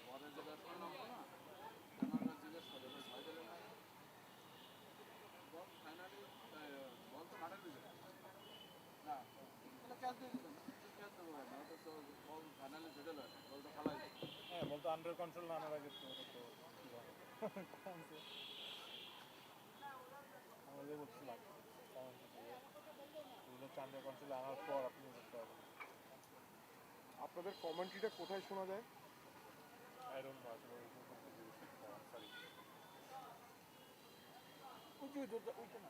পরে যে ব্যাটসম্যান নামলো না আমার জিজ্ঞেস করে ভয় দিলে না বল ফাইনালি বল তো মাঠের ভিতরে না তাহলে ক্যাচ দিয়ে দিবেন ক্যাচ দেবো না তো বল ফাইনালি ভেটে যায় বলটা ফালাই হ্যাঁ, বলতো আন্ডার কন্ট্রোল না আনার আগে তো ওটা তো আমাদের বলছিলাম আন্ডার কন্ট্রোল আনার পর আপনি করতে হবে। আপনাদের কমেন্ট্রিটা কোথায় শোনা যায়? আই ডোন্ট নো আসলে সরি। ওইটা না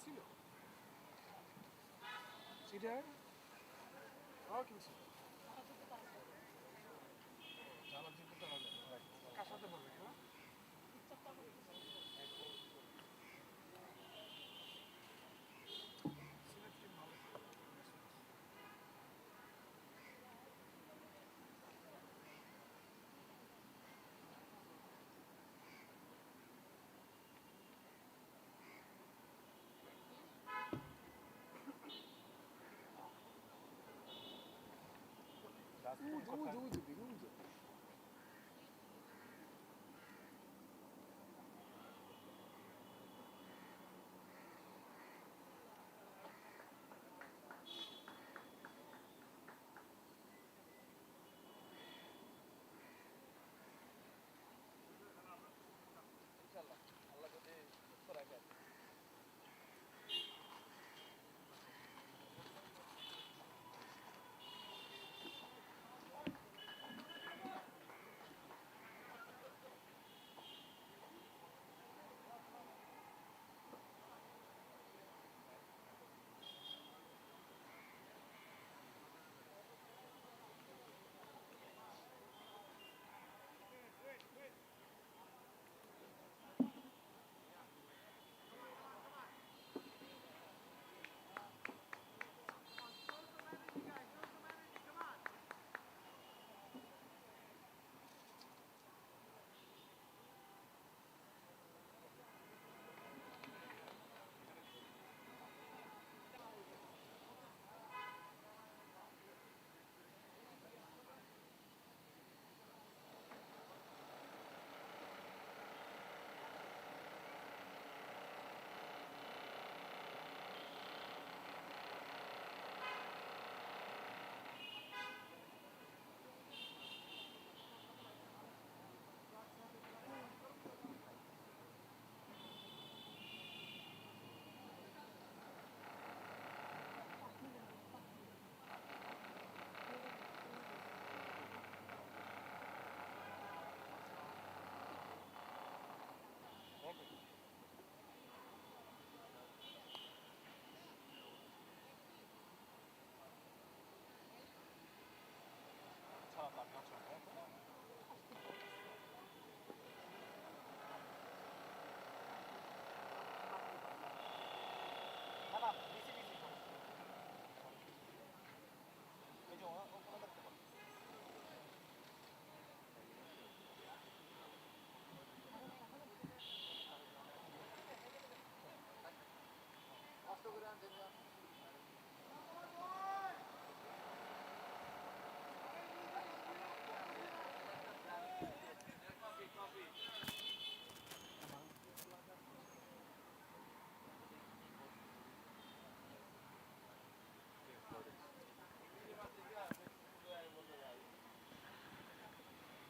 ছিল চিটার কিনছি কার সাথে বলবে না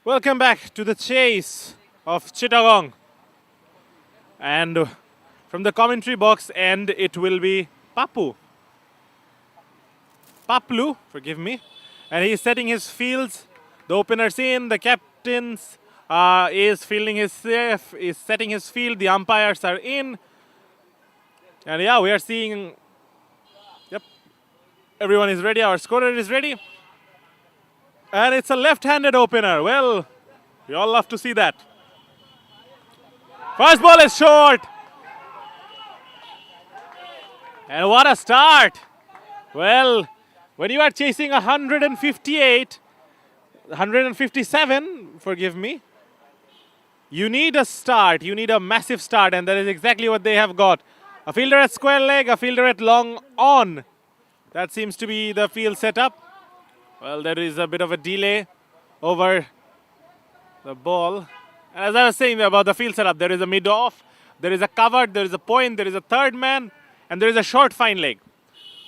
Welcome back to the chase of Chittagong. And from the commentary box end, it will be Paplu, forgive me. And he's setting his fields. The opener's in, the captain's is fielding his is setting his field. The umpires are in. And yeah, we are seeing, yep, everyone is ready. Our scorer is ready. And it's a left-handed opener. Well, we all love to see that. First ball is short. And what a start. Well, when you are chasing 158, 157, forgive me, you need a start. You need a massive start, and that is exactly what they have got. A fielder at square leg, a fielder at long on. That seems to be the field setup. Well, there is a bit of a delay over the ball. And as I was saying about the field setup, there is a mid-off, there is a covered, there is a point, there is a third man, and there is a short fine leg.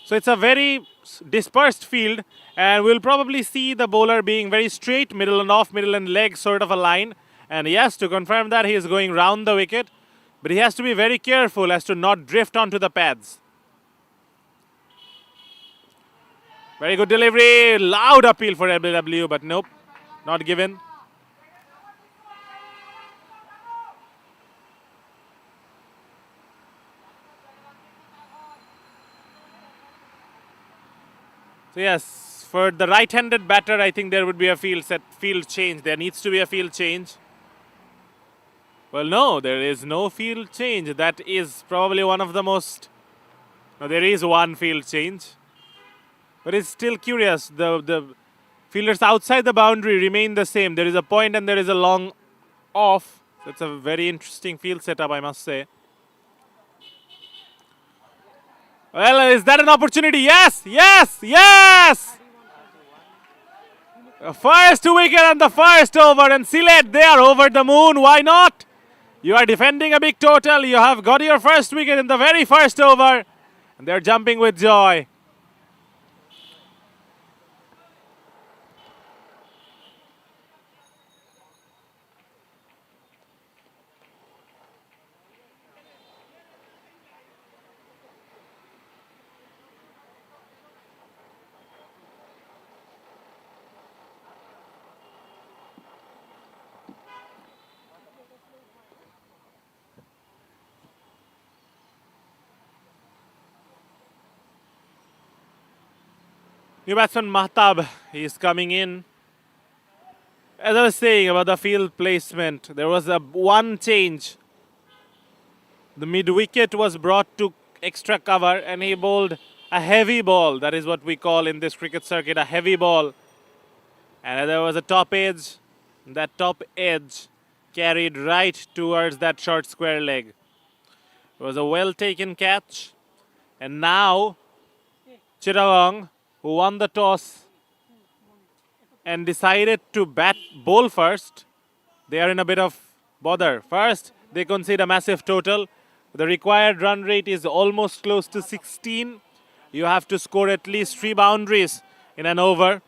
So it's a very dispersed field, and we'll probably see the bowler being very straight, middle and off, middle and leg sort of a line. And yes, to confirm that, he is going round the wicket, but he has to be very careful as to not drift onto the pads. Very good delivery, loud appeal for LBW, but nope, not given. So yes, for the right-handed batter, I think there would be a field change. There needs to be a field change. Well, no, there is no field change. That is probably one of the most. No, there is one field change, but it's still curious. The fielders outside the boundary remain the same. There is a point and there is a long off. That's a very interesting field setup, I must say. Well, is that an opportunity? Yes, yes, yes! First wicket and the first over, and Sylhet, they are over the moon. Why not? You are defending a big total. You have got your first wicket in the very first over, and they're jumping with joy. New batsman Mahtab, he is coming in. As I was saying about the field placement, there was a one change. The mid wicket was brought to extra cover, and he bowled a heavy ball. That is what we call in this cricket circuit a heavy ball. And there was a top edge. That top edge carried right towards that short square leg. It was a well taken catch. And now Chittagong, who won the toss and decided to bowl first, they are in a bit of bother. First, they concede a massive total. The required run rate is almost close to 16. You have to score at least 3 boundaries in an over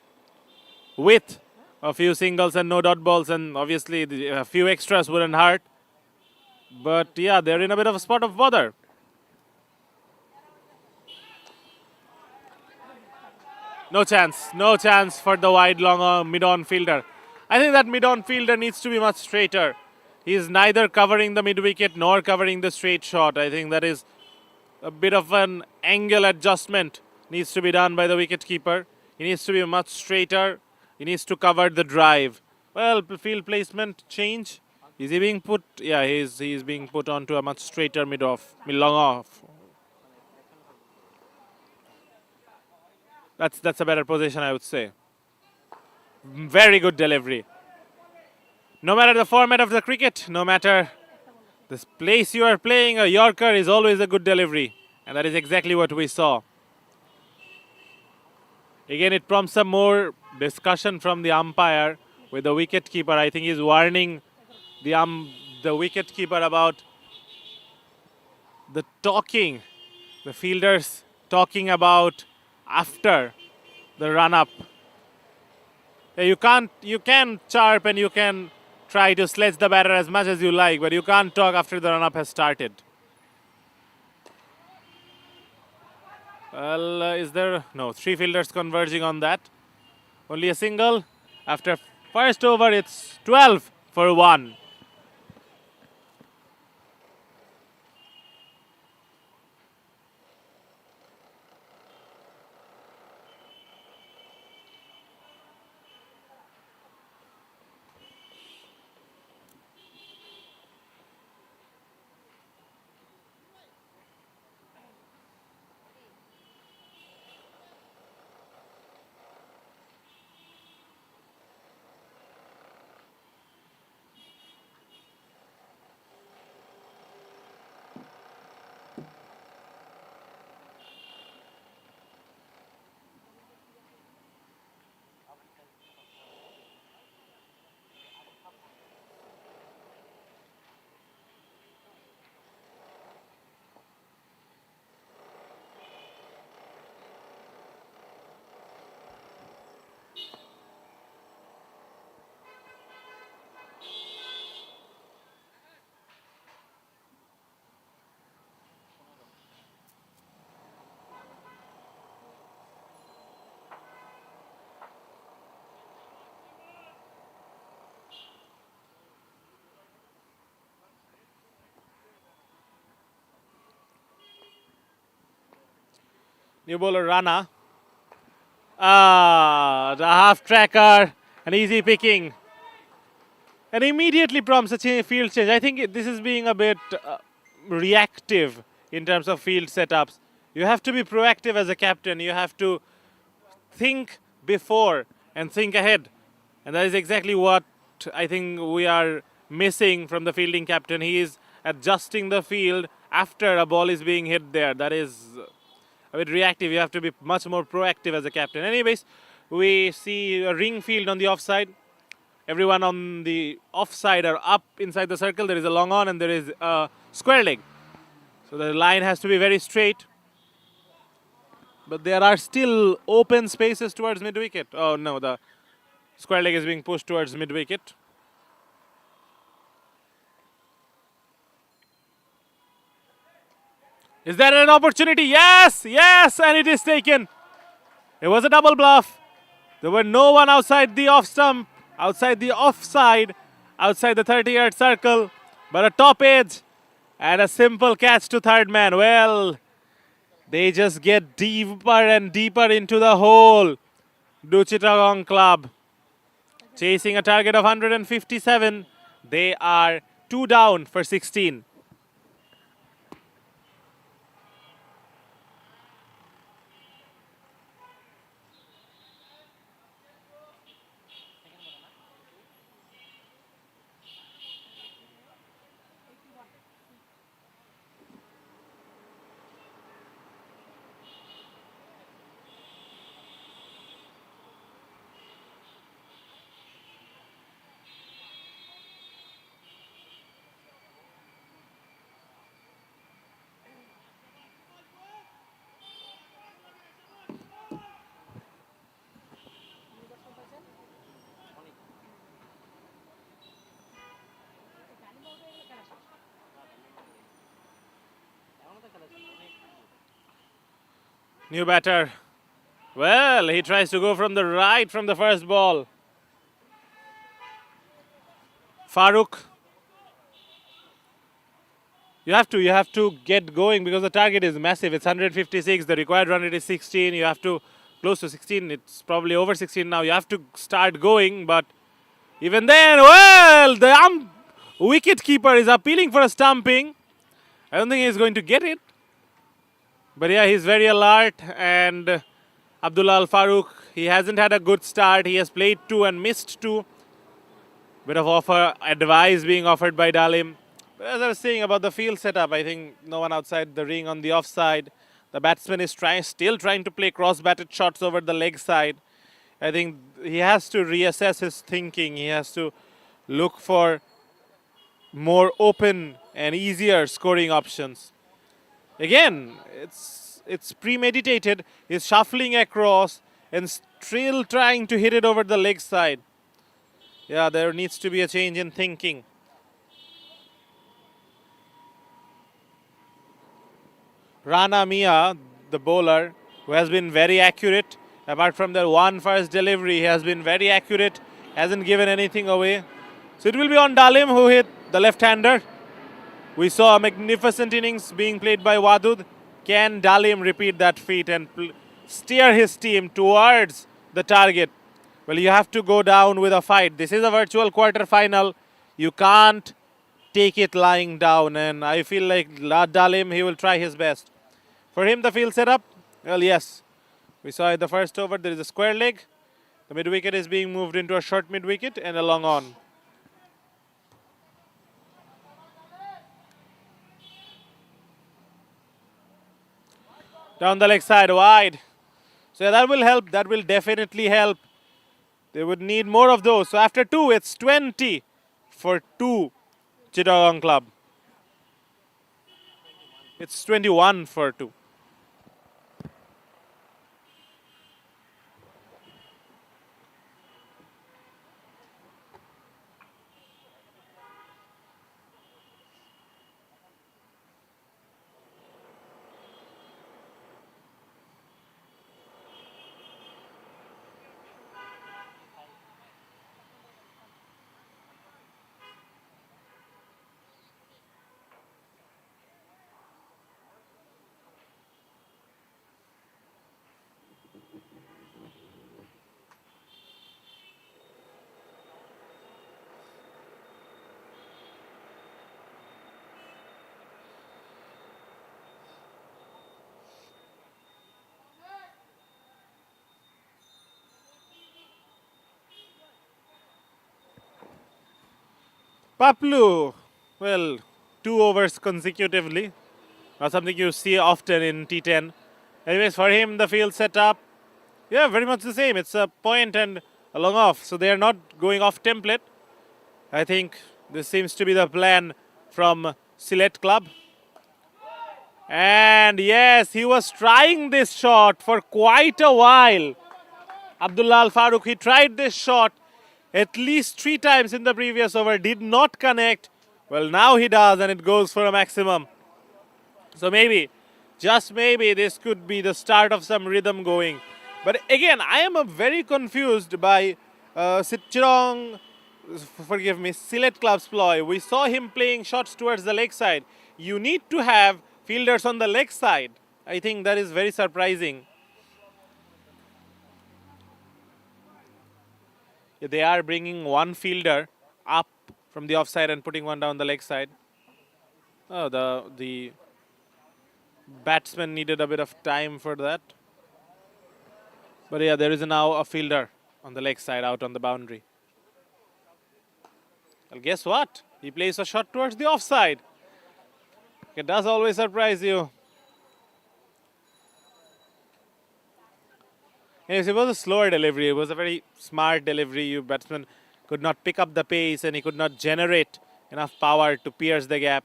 with a few singles and no dot balls, and obviously a few extras wouldn't hurt. But yeah, they're in a bit of a spot of bother. No chance for the wide long mid-on fielder. I think that mid-on fielder needs to be much straighter. He is neither covering the mid-wicket nor covering the straight shot. I think that is a bit of an angle adjustment needs to be done by the wicket-keeper. He needs to be much straighter. He needs to cover the drive. Well, field placement change. Is he being put? Yeah, he's being put onto a much straighter mid-long off. That's a better position, I would say. Very good delivery. No matter the format of the cricket, no matter the place you are playing, a Yorker is always a good delivery. And that is exactly what we saw. Again, it prompts some more discussion from the umpire with the wicket-keeper. I think he's warning the wicket-keeper about the fielders talking about after the run-up. You can chirp and you can try to sledge the batter as much as you like, but you can't talk after the run-up has started. Well, is there? No, 3 fielders converging on that. Only a single. After first over, it's 12 for 1. New bowler Rana. The half tracker, an easy picking. And immediately prompts a field change. I think this is being a bit reactive in terms of field setups. You have to be proactive as a captain. You have to think before and think ahead. And that is exactly what I think we are missing from the fielding captain. He is adjusting the field after a ball is being hit there. That is a bit reactive. You have to be much more proactive as a captain. Anyways, we see a ring field on the offside. Everyone on the offside are up inside the circle. There is a long on and there is a square leg. So the line has to be very straight. But there are still open spaces towards mid-wicket. Oh no, the square leg is being pushed towards mid-wicket. Is there an opportunity? Yes, yes, and it is taken. It was a double bluff. There were no one outside the off stump, outside the offside, outside the 30-yard circle, but a top edge and a simple catch to third man. Well, they just get deeper and deeper into the hole. Do Chittagong Club. Chasing a target of 157. They are 2 down for 16. New batter. Well, he tries to go from the right from the first ball. Farooq. You have to get going because the target is massive. It's 156. The required run rate is 16. You have to close to 16. It's probably over 16 now. You have to start going, but even then, well, the wicket keeper is appealing for a stumping. I don't think he's going to get it. But yeah, he's very alert. And Abdullah Al Farooq, he hasn't had a good start. He has played 2 and missed 2. Bit of advice being offered by Dalim. But as I was saying about the field setup, I think no one outside the ring on the offside. The batsman is still trying to play cross-batted shots over the leg side. I think he has to reassess his thinking. He has to look for more open and easier scoring options. Again, it's premeditated. He's shuffling across and still trying to hit it over the leg side. Yeah, there needs to be a change in thinking. Rana Mia, the bowler, who has been very accurate. Apart from the one first delivery, he has been very accurate. Hasn't given anything away. So it will be on Dalim, who hit the left-hander. We saw a magnificent innings being played by Wadud. Can Dalim repeat that feat and steer his team towards the target? Well, you have to go down with a fight. This is a virtual quarter-final. You can't take it lying down. And I feel like Dalim, he will try his best. For him, the field setup, well, yes. We saw in the first over, there is a square leg. The mid-wicket is being moved into a short mid-wicket and a long on. Down the leg side, wide. So yeah, that will help. That will definitely help. They would need more of those. So after 2, it's 20 for 2 Chittagong Club. It's 21 for 2. Paplu, well, 2 overs consecutively. Not something you see often in T10. Anyways, for him, the field setup, yeah, very much the same. It's a point and a long off, so they are not going off template. I think this seems to be the plan from Sylhet Club. And yes, he was trying this shot for quite a while. Abdullah Al Farooq, he tried this shot at least 3 times in the previous over, did not connect. Well, now he does, and it goes for a maximum. So maybe, just maybe, this could be the start of some rhythm going. But again, I am very confused by Sitchirong, forgive me, Sylhet Club's ploy. We saw him playing shots towards the leg side. You need to have fielders on the leg side. I think that is very surprising. They are bringing one fielder up from the offside and putting one down the leg side. Oh, the batsman needed a bit of time for that. But yeah, there is now a fielder on the leg side out on the boundary. Well, guess what? He plays a shot towards the offside. It does always surprise you. Anyways, it was a slower delivery. It was a very smart delivery. Your batsman could not pick up the pace and he could not generate enough power to pierce the gap.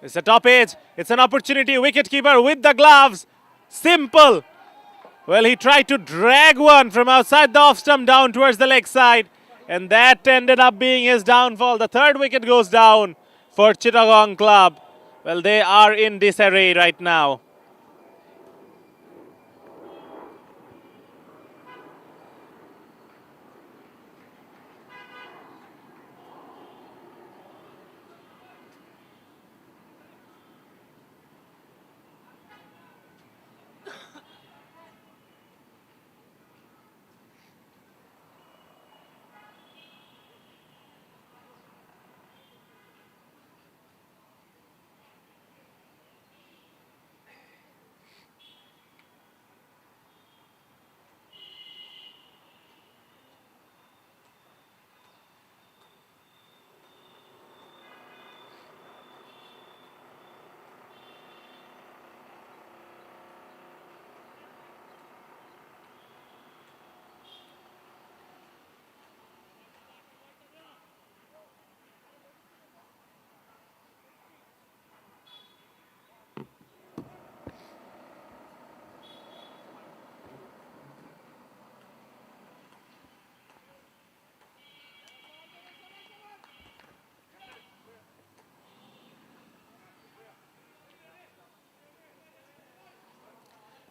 It's a top edge. It's an opportunity. Wicketkeeper with the gloves. Simple. Well, he tried to drag one from outside the off stump down towards the leg side. And that ended up being his downfall. The 3rd wicket goes down for Chittagong Club. Well, they are in disarray right now.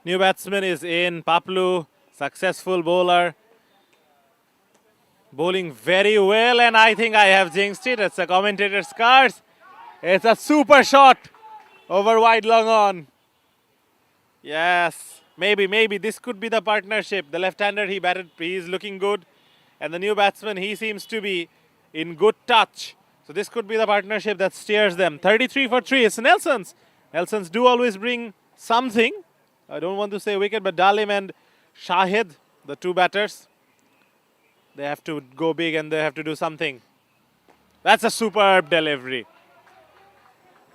New batsman is in. Paplu, successful bowler. Bowling very well, and I think I have jinxed it. It's a commentator's curse. It's a super shot over wide long on. Yes, maybe this could be the partnership. The left-hander, he is looking good. And the new batsman, he seems to be in good touch. So this could be the partnership that steers them. 33 for 3, it's Nelsons. Nelsons do always bring something. I don't want to say wicket, but Dalim and Shahid, the 2 batters, they have to go big and they have to do something. That's a superb delivery.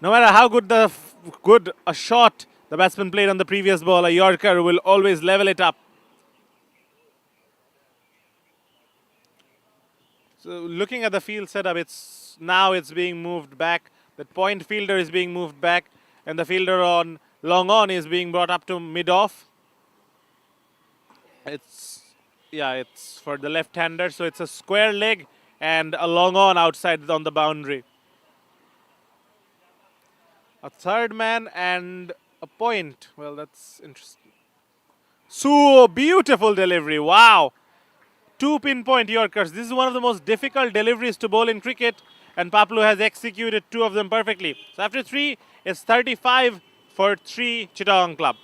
No matter how good a shot the batsman played on the previous ball, a Yorker will always level it up. So looking at the field setup, now it's being moved back. The point fielder is being moved back, and the fielder on long on is being brought up to mid off. It's for the left-hander, so it's a square leg and a long on outside on the boundary. A 3rd man and a point. Well, that's interesting. So beautiful delivery. Wow. 2 pinpoint Yorkers. This is one of the most difficult deliveries to bowl in cricket, and Paplu has executed 2 of them perfectly. So after 3, it's 35 for 3 Chittagong Club.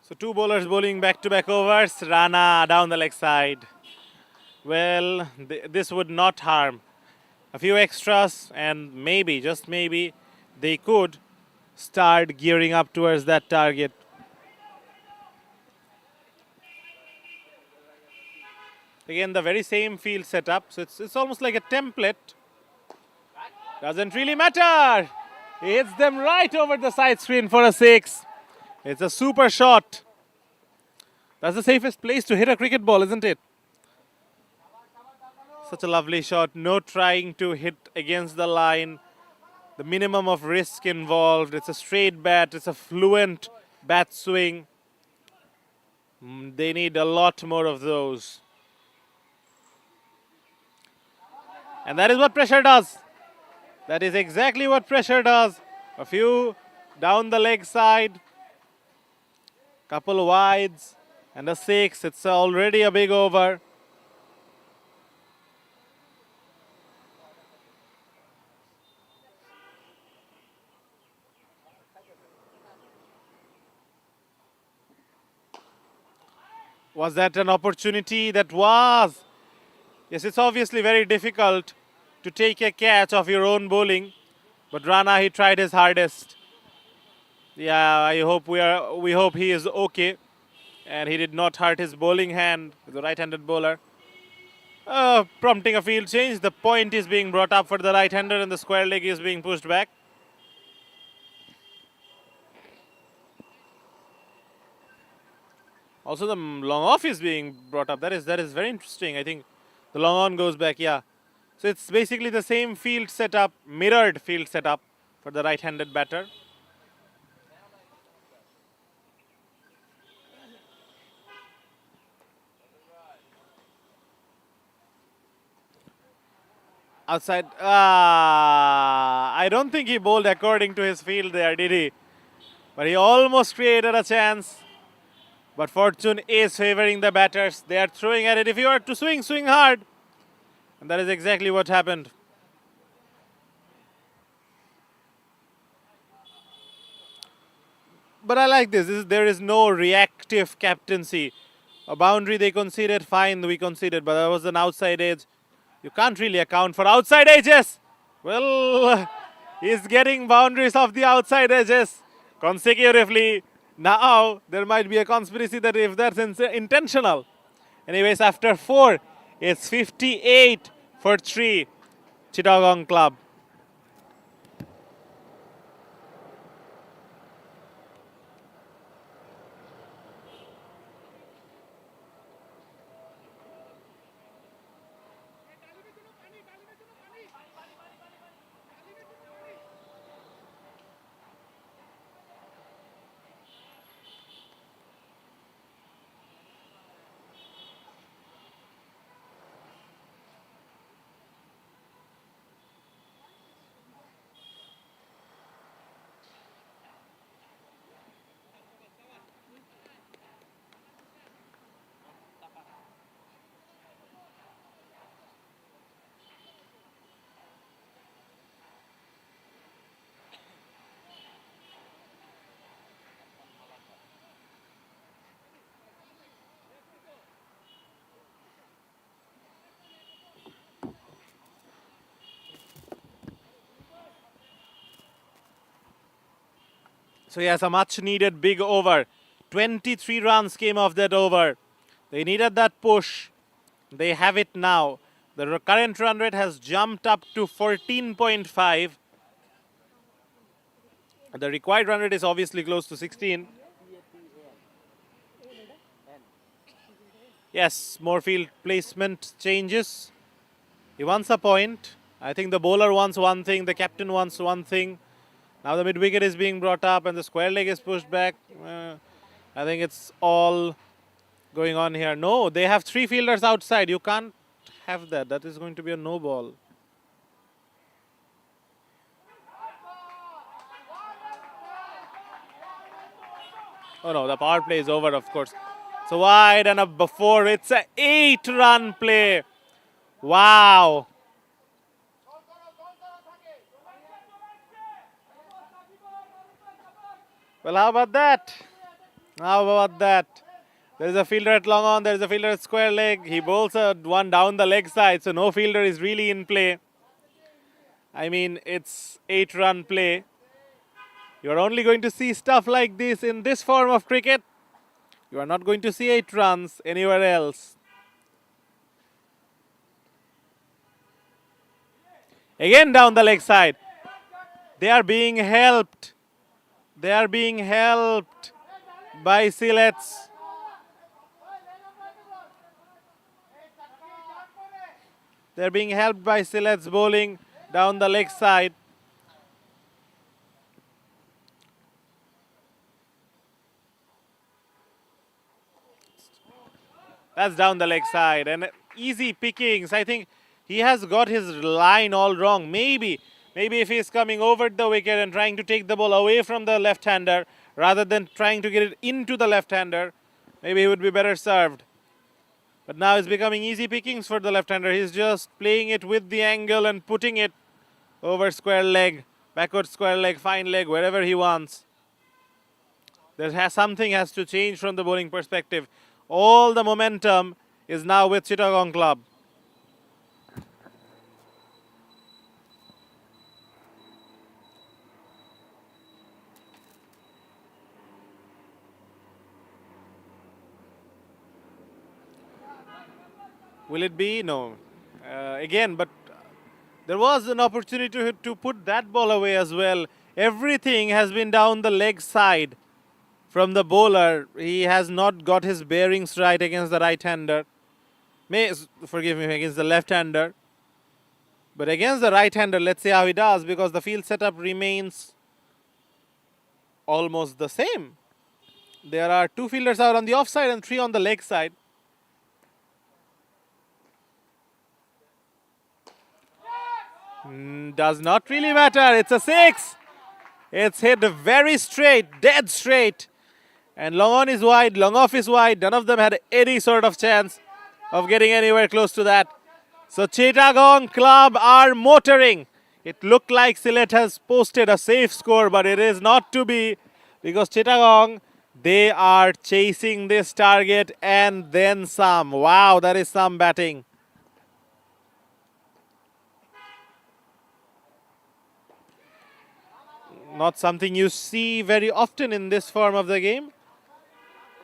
So two bowlers bowling back-to-back overs. Rana down the leg side. Well, this would not harm. A few extras and maybe, just maybe, they could start gearing up towards that target. Again, the very same field setup. So it's almost like a template. Doesn't really matter. He hits them right over the side screen for a 6. It's a super shot. That's the safest place to hit a cricket ball, isn't it? Such a lovely shot. No trying to hit against the line. The minimum of risk involved. It's a straight bat. It's a fluent bat swing. They need a lot more of those. And that is what pressure does. That is exactly what pressure does. A few down the leg side. Couple wides and a 6. It's already a big over. Was that an opportunity? That was. Yes, it's obviously very difficult to take a catch of your own bowling, but Rana, he tried his hardest. Yeah, we hope he is okay, and he did not hurt his bowling hand, the right-handed bowler. Prompting a field change. The point is being brought up for the right-hander, and the square leg is being pushed back. Also, the long off is being brought up. That is very interesting. I think the long on goes back. Yeah. So it's basically the same field setup, mirrored field setup for the right-handed batter. Outside. I don't think he bowled according to his field there, did he? But he almost created a chance. But fortune is favoring the batters. They are throwing at it. If you are to swing, swing hard. And that is exactly what happened. But I like this. There is no reactive captaincy. A boundary they conceded, fine, we conceded. But that was an outside edge. You can't really account for outside edges. Well, he's getting boundaries of the outside edges consecutively. Now, there might be a conspiracy that if that's intentional. Anyways, after 4, it's 58 for 3, Chittagong Club. So yes, a much needed big over. 23 runs came off that over. They needed that push. They have it now. The current run rate has jumped up to 14.5. The required run rate is obviously close to 16. Yes, more field placement changes. He wants a point. I think the bowler wants one thing, the captain wants one thing. Now the mid wicket is being brought up and the square leg is pushed back. I think it's all going on here. No, they have 3 fielders outside. You can't have that. That is going to be a no ball. Oh no, the power play is over, of course. So wide and a before. It's a 8-run play. Wow. Well, how about that? How about that? There's a fielder at long on, there's a fielder at square leg. He bowls one down the leg side, so no fielder is really in play. I mean, it's 8-run play. You're only going to see stuff like this in this form of cricket. You are not going to see 8 runs anywhere else. Again down the leg side. They are being helped. They are being helped by Silets. They're being helped by Silets bowling down the leg side. That's down the leg side and easy pickings. I think he has got his line all wrong. Maybe if he's coming over the wicket and trying to take the ball away from the left-hander rather than trying to get it into the left-hander, maybe he would be better served. But now it's becoming easy pickings for the left-hander. He's just playing it with the angle and putting it over square leg, backward square leg, fine leg, wherever he wants. Something has to change from the bowling perspective. All the momentum is now with Chittagong Club. Will it be? No. Again, but there was an opportunity to put that ball away as well. Everything has been down the leg side from the bowler. He has not got his bearings right against the right-hander. Forgive me, against the left-hander. But against the right-hander, let's see how he does, because the field setup remains almost the same. There are 2 fielders out on the offside and 3 on the leg side. Does not really matter. It's a 6. It's hit very straight, dead straight. And long on is wide, long off is wide. None of them had any sort of chance of getting anywhere close to that. So Chittagong Club are motoring. It looked like Sylhet has posted a safe score, but it is not to be, because Chittagong, they are chasing this target and then some. Wow, that is some batting. Not something you see very often in this form of the game.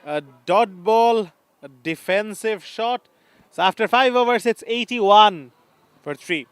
A dot ball, a defensive shot. So after 5 overs, it's 81 for 3.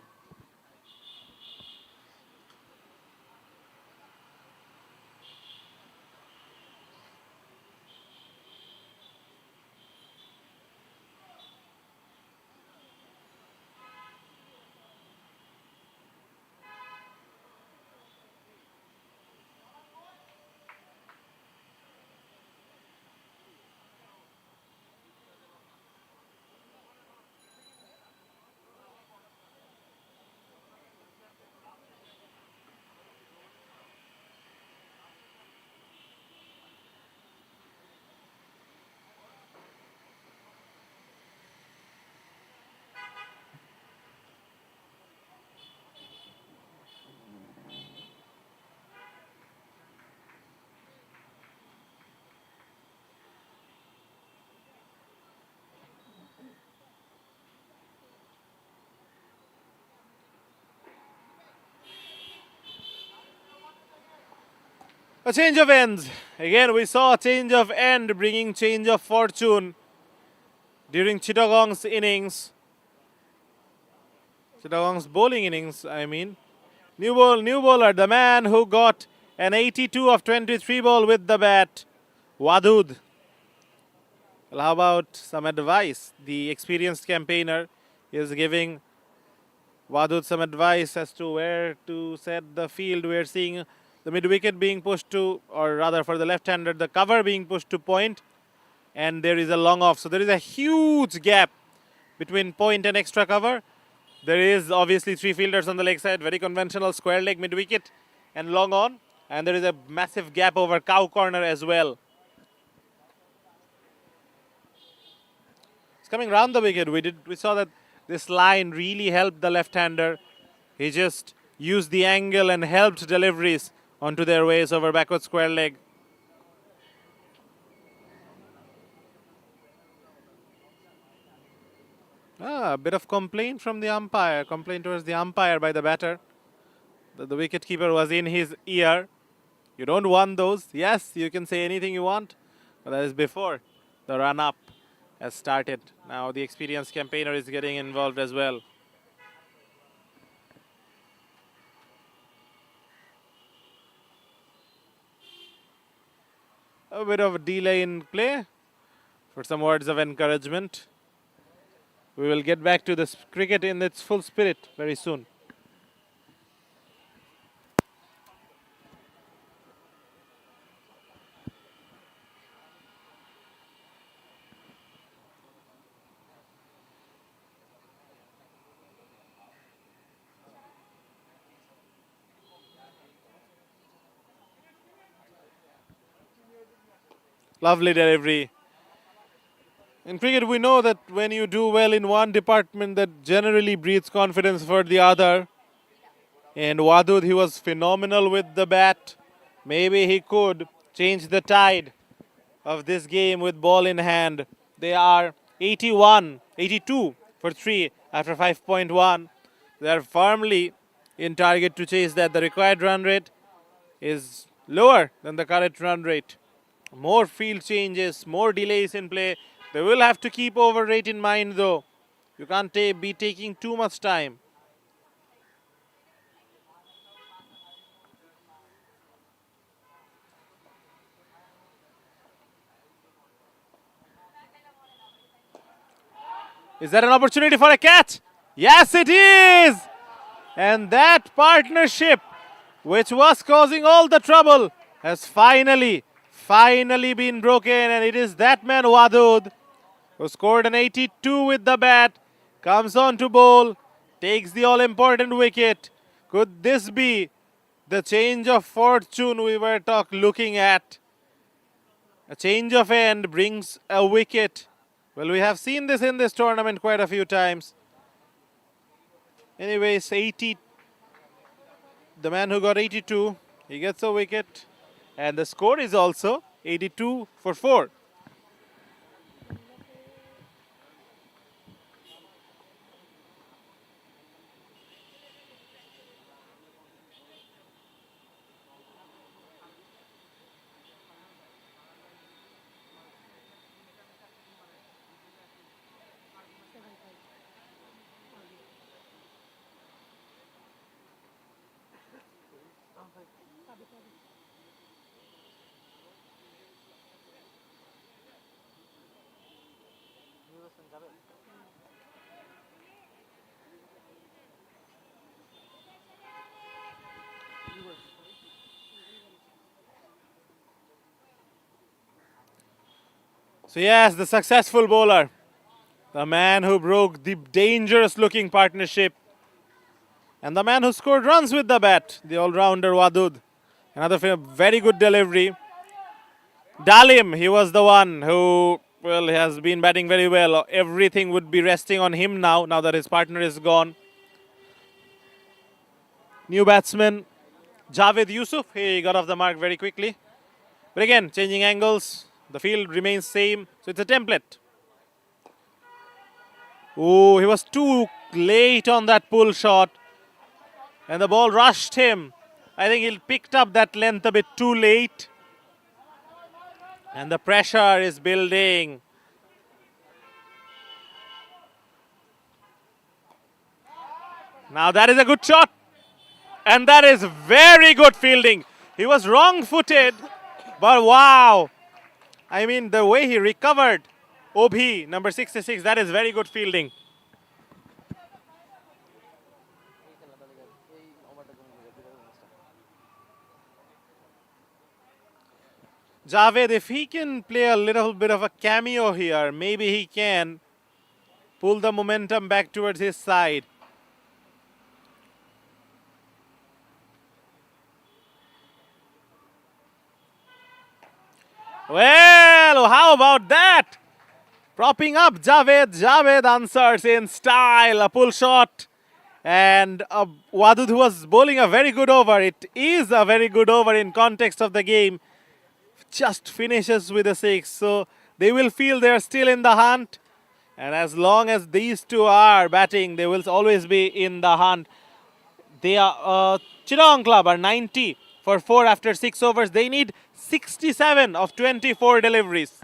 A change of ends. Again, we saw a change of end bringing change of fortune during Chittagong's innings. Chittagong's bowling innings, I mean. New bowler, the man who got an 82 of 23 ball with the bat, Wadud. Well, how about some advice? The experienced campaigner is giving Wadud some advice as to where to set the field. We're seeing the mid wicket being pushed to, or rather for the left-hander, the cover being pushed to point, and there is a long off. So there is a huge gap between point and extra cover. There is obviously three fielders on the leg side, very conventional square leg mid wicket and long on, and there is a massive gap over cow corner as well. It's coming round the wicket. We saw that this line really helped the left-hander. He just used the angle and helped deliveries onto their ways over backward square leg. A bit of complaint from the umpire. Complaint towards the umpire by the batter. That the wicketkeeper was in his ear. You don't want those. Yes, you can say anything you want, but that is before the run-up has started. Now the experienced campaigner is getting involved as well. A bit of a delay in play for some words of encouragement. We will get back to this cricket in its full spirit very soon. Lovely delivery. In cricket, we know that when you do well in one department, that generally breeds confidence for the other. And Wadud, he was phenomenal with the bat. Maybe he could change the tide of this game with ball in hand. They are 82 for 3 after 5.1. They are firmly in target to chase that. The required run rate is lower than the current run rate. More field changes, more delays in play. They will have to keep over rate in mind though. You can't be taking too much time. Is there an opportunity for a catch? Yes, it is! And that partnership, which was causing all the trouble, has finally been broken. And it is that man, Wadud, who scored an 82 with the bat, comes on to bowl, takes the all-important wicket. Could this be the change of fortune we were looking at? A change of end brings a wicket. Well, we have seen this in this tournament quite a few times. Anyways, 80. The man who got 82, he gets a wicket. And the score is also 82 for 4. So yes, the successful bowler, the man who broke the dangerous looking partnership, and the man who scored runs with the bat, the all-rounder Wadud. Another very good delivery. Dalim, he was the one who, well, has been batting very well. Everything would be resting on him now that his partner is gone. New batsman, Javed Yusuf, he got off the mark very quickly. But again, changing angles. The field remains same, so it's a template. Oh, he was too late on that pull shot. And the ball rushed him. I think he picked up that length a bit too late. And the pressure is building. Now that is a good shot. And that is very good fielding. He was wrong-footed, but wow. I mean, the way he recovered Obhi, number 66, that is very good fielding. Javed, if he can play a little bit of a cameo here, maybe he can pull the momentum back towards his side. Well, how about that? Propping up Javed. Javed answers in style. A pull shot. And Wadud, who was bowling a very good over. It is a very good over in context of the game. Just finishes with a 6. So they will feel they're still in the hunt. And as long as these two are batting, they will always be in the hunt. They are Chittagong Club are 90 for 4 after 6 overs. They need 67 of 24 deliveries.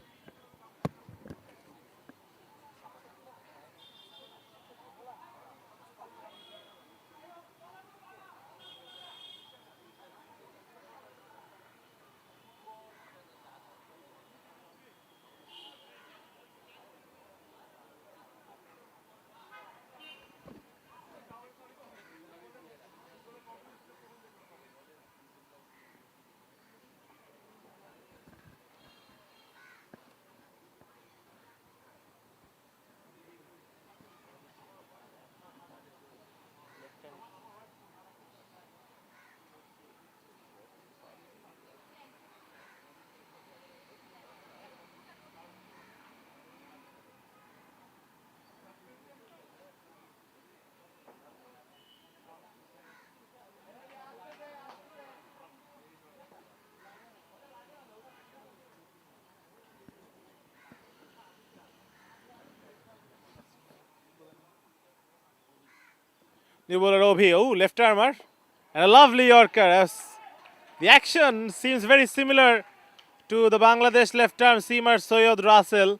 New bowler Obhi, left armer. And a lovely Yorker. The action seems very similar to the Bangladesh left arm seamer Soyod Russell.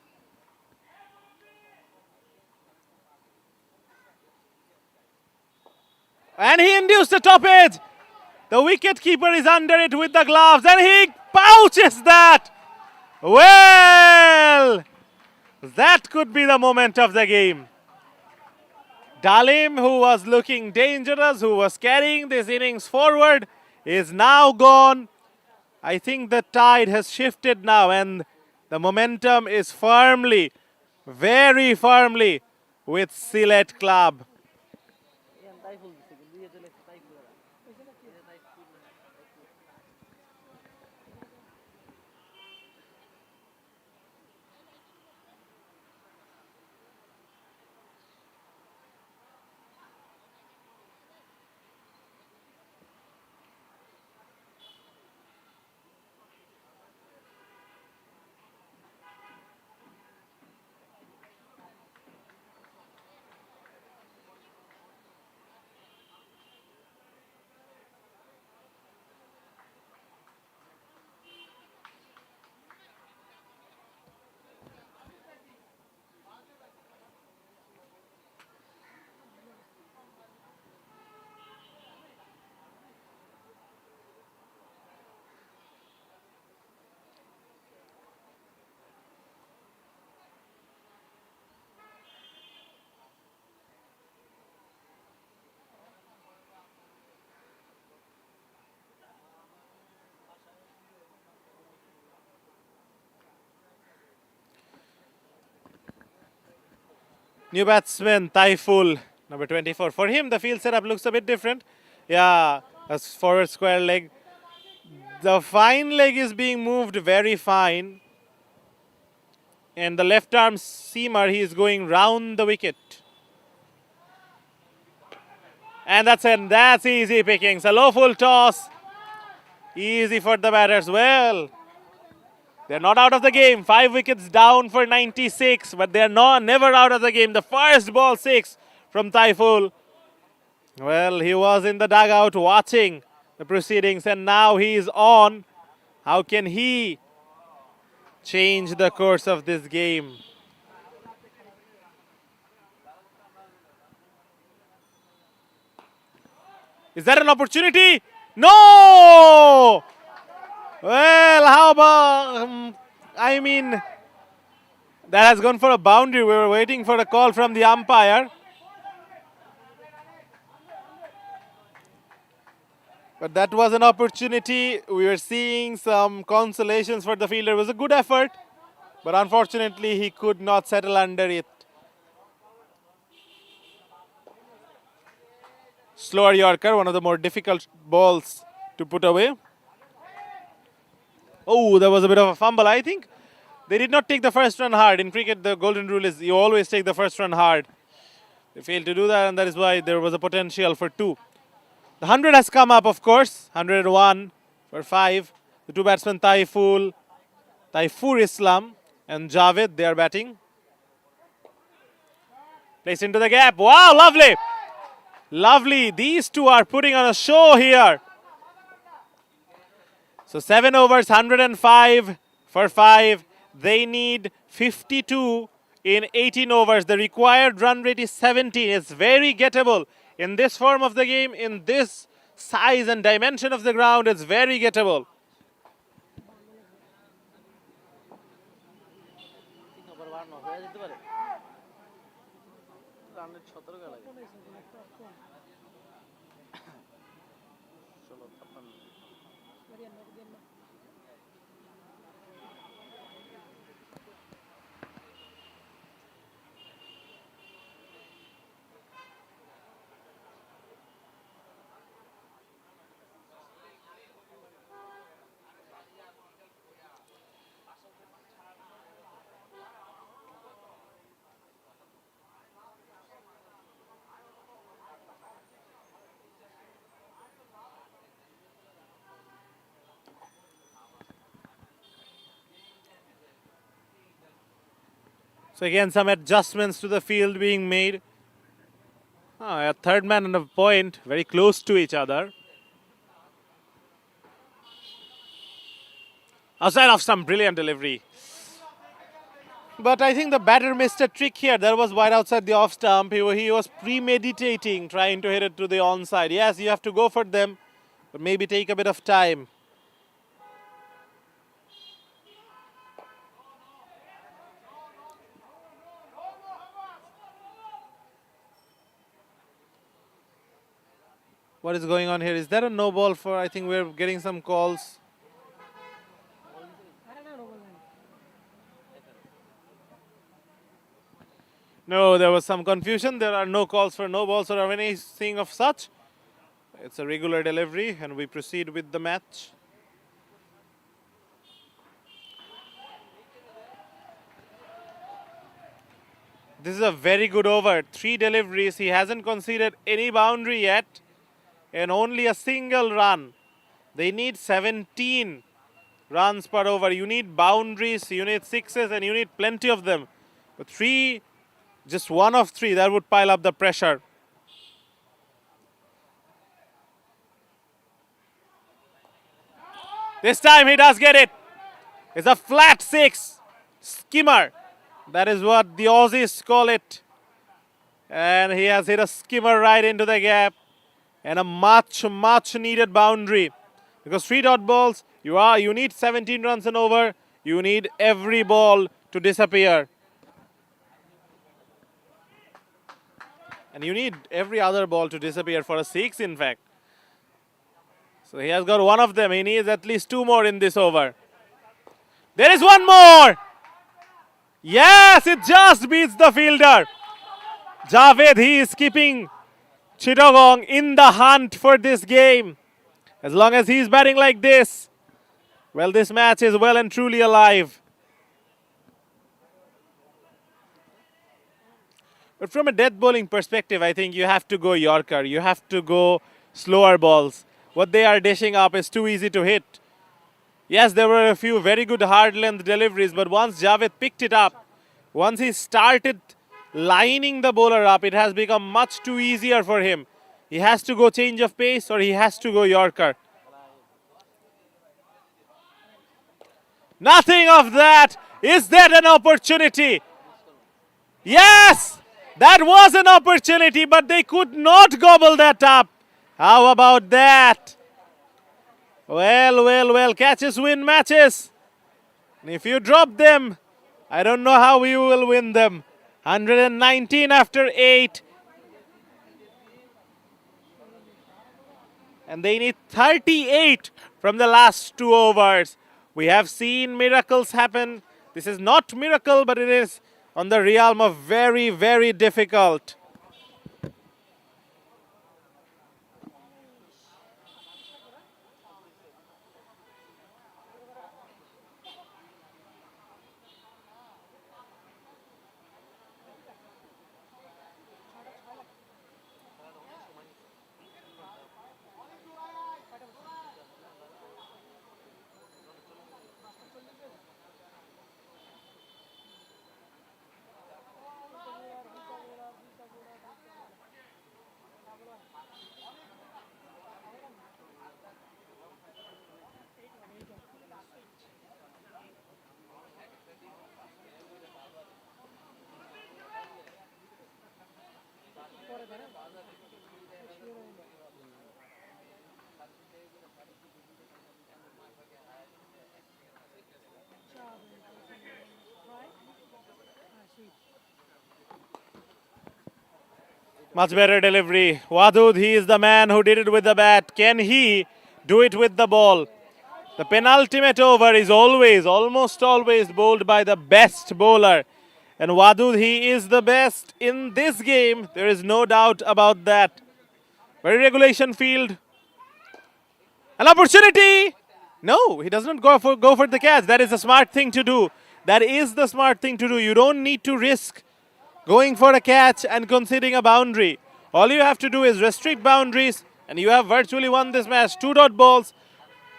And he induced the top edge. The wicket keeper is under it with the gloves and he pouches that. Well, that could be the moment of the game. Dalim, who was looking dangerous, who was carrying this innings forward, is now gone. I think the tide has shifted now and the momentum is firmly, very firmly with Sylhet Club. New batsman, Taiful, number 24. For him, the field setup looks a bit different. Yeah, a forward square leg. The fine leg is being moved very fine. And the left arm seamer, he is going round the wicket. And that's easy pickings. A low full toss. Easy for the batters. Well, they're not out of the game. 5 wickets down for 96, but they're never out of the game. The first ball 6 from Taiful. Well, he was in the dugout watching the proceedings, and now he's on. How can he change the course of this game? Is that an opportunity? No! Well, how about, that has gone for a boundary. We were waiting for a call from the umpire. But that was an opportunity. We were seeing some consolations for the fielder. It was a good effort, but unfortunately he could not settle under it. Slower Yorker, one of the more difficult balls to put away. Oh, there was a bit of a fumble. I think they did not take the first run hard. In cricket, the golden rule is you always take the first run hard. They failed to do that, and that is why there was a potential for 2. The 100 has come up, of course. 101 for 5. The 2 batsmen, Taifur Islam and Javed, they are batting. Placed into the gap. Wow, lovely. Lovely. These 2 are putting on a show here. So 7 overs, 105 for 5. They need 52 in 18 overs. The required run rate is 17. It's very gettable. In this form of the game, in this size and dimension of the ground, it's very gettable. So again, some adjustments to the field being made. A third man and a point, very close to each other. Outside of some brilliant delivery. But I think the batter missed a trick here. That was wide outside the off stump. He was premeditating, trying to hit it to the onside. Yes, you have to go for them, but maybe take a bit of time. What is going on here? Is there a no ball for? I think we're getting some calls. No, there was some confusion. There are no calls for no balls or anything of such. It's a regular delivery, and we proceed with the match. This is a very good over. 3 deliveries. He hasn't conceded any boundary yet. And only a single run. They need 17 runs per over. You need boundaries, you need sixes, and you need plenty of them. But 3, just 1 of 3, that would pile up the pressure. This time he does get it. It's a flat 6. Skimmer. That is what the Aussies call it. And he has hit a skimmer right into the gap. And a much needed boundary. Because 3 dot balls, you need 17 runs and over. You need every ball to disappear. And you need every other ball to disappear for a 6, in fact. So he has got 1 of them. He needs at least 2 more in this over. There is 1 more. Yes, it just beats the fielder. Javed, he is keeping Chittagong in the hunt for this game. As long as he's batting like this, well, this match is well and truly alive. But from a death bowling perspective, I think you have to go Yorker. You have to go slower balls. What they are dishing up is too easy to hit. Yes, there were a few very good hard length deliveries, but once Javed picked it up, once he started lining the bowler up, it has become much too easier for him. He has to go change of pace or he has to go Yorker. Nothing of that. Is that an opportunity? Yes, that was an opportunity, but they could not gobble that up. How about that? Well, catches win matches. And if you drop them, I don't know how you will win them. 119 after 8. and they need 38 from the last 2 overs. We have seen miracles happen. This is not miracle, but it is on the realm of very, very difficult. Much better delivery. Wadud, he is the man who did it with the bat. Can he do it with the ball? The penultimate over is always, almost always bowled by the best bowler. And Wadud, he is the best in this game. There is no doubt about that. Very regulation field. An opportunity! No, he does not go for the catch. That is a smart thing to do. That is the smart thing to do. You don't need to risk going for a catch and conceding a boundary. All you have to do is restrict boundaries, and you have virtually won this match. 2 dot balls.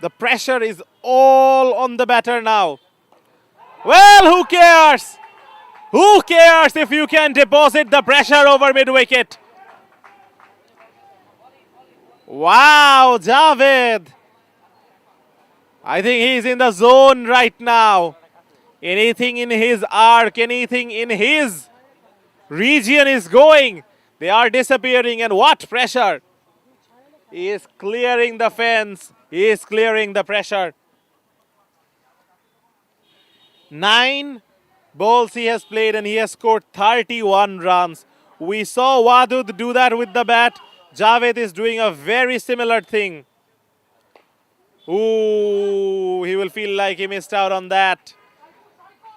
The pressure is all on the batter now. Well, who cares? Who cares if you can deposit the pressure over mid-wicket? Wow, Javed. I think he's in the zone right now. Anything in his arc, anything in his region is going. They are disappearing, and what pressure? He is clearing the fence. He is clearing the pressure. 9 balls he has played, and he has scored 31 runs. We saw Wadud do that with the bat. Javed is doing a very similar thing. Ooh, he will feel like he missed out on that.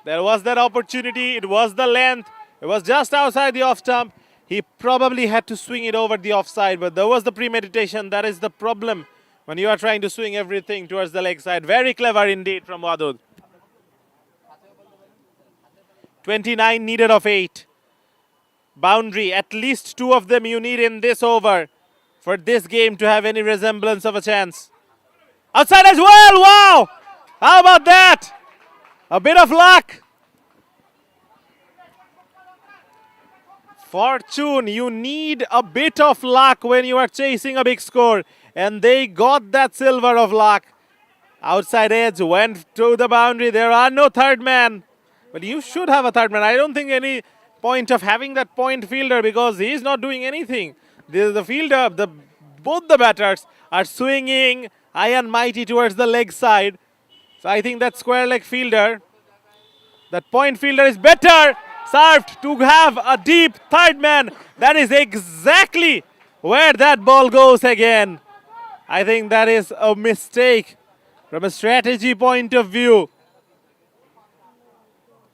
There was that opportunity. It was the length. It was just outside the off stump. He probably had to swing it over the offside, but there was the premeditation. That is the problem when you are trying to swing everything towards the leg side. Very clever indeed from Wadud. 29 needed of 8. Boundary, at least 2 of them you need in this over for this game to have any resemblance of a chance. Outside as well, wow! How about that? A bit of luck. Fortune, you need a bit of luck when you are chasing a big score. And they got that silver of luck. Outside edge went to the boundary. There are no third man. But you should have a third man. I don't think any point of having that point fielder because he's not doing anything. The fielder, both the batters are swinging high and mighty towards the leg side. So I think that square leg fielder, that point fielder is better served to have a deep third man. That is exactly where that ball goes again. I think that is a mistake from a strategy point of view.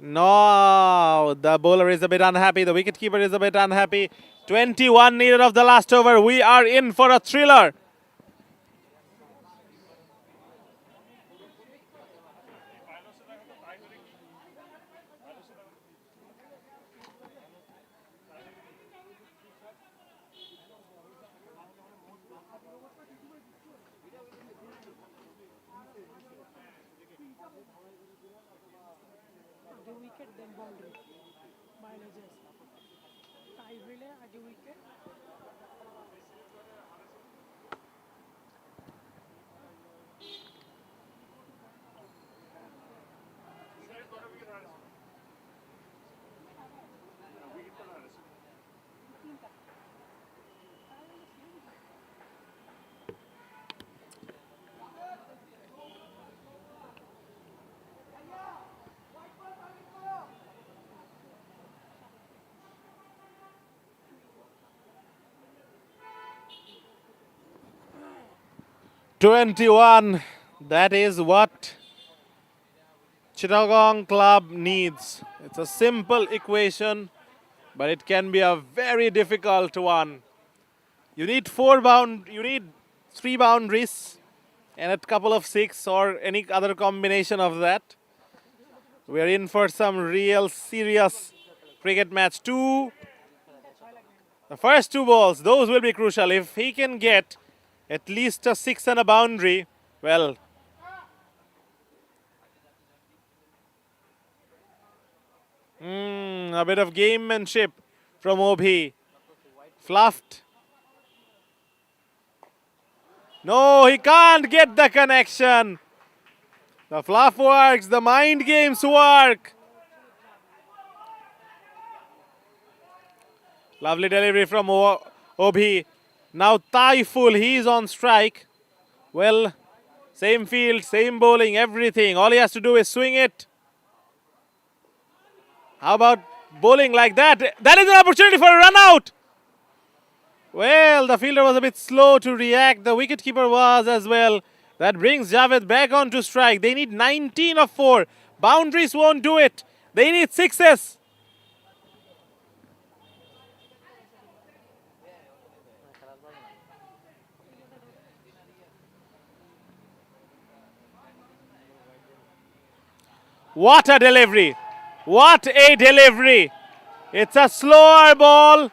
No, the bowler is a bit unhappy. The wicketkeeper is a bit unhappy. 21 needed of the last over. We are in for a thriller. 21. That is what Chittagong Club needs. It's a simple equation, but it can be a very difficult one. You need you need 3 boundaries and a couple of 6 or any other combination of that. We're in for some real serious cricket match. The first 2 balls, those will be crucial. If he can get at least a 6 and a boundary, well, a bit of gamemanship from Obi. Fluffed. No, he can't get the connection. The fluff works, the mind games work. Lovely delivery from Obi. Now Taiful, he's on strike. Well, same field, same bowling, everything. All he has to do is swing it. How about bowling like that? That is an opportunity for a run out. Well, the fielder was a bit slow to react. The wicketkeeper was as well. That brings Javed back on to strike. They need 19 of 4. Boundaries won't do it. They need 6s. What a delivery. What a delivery. It's a slower ball.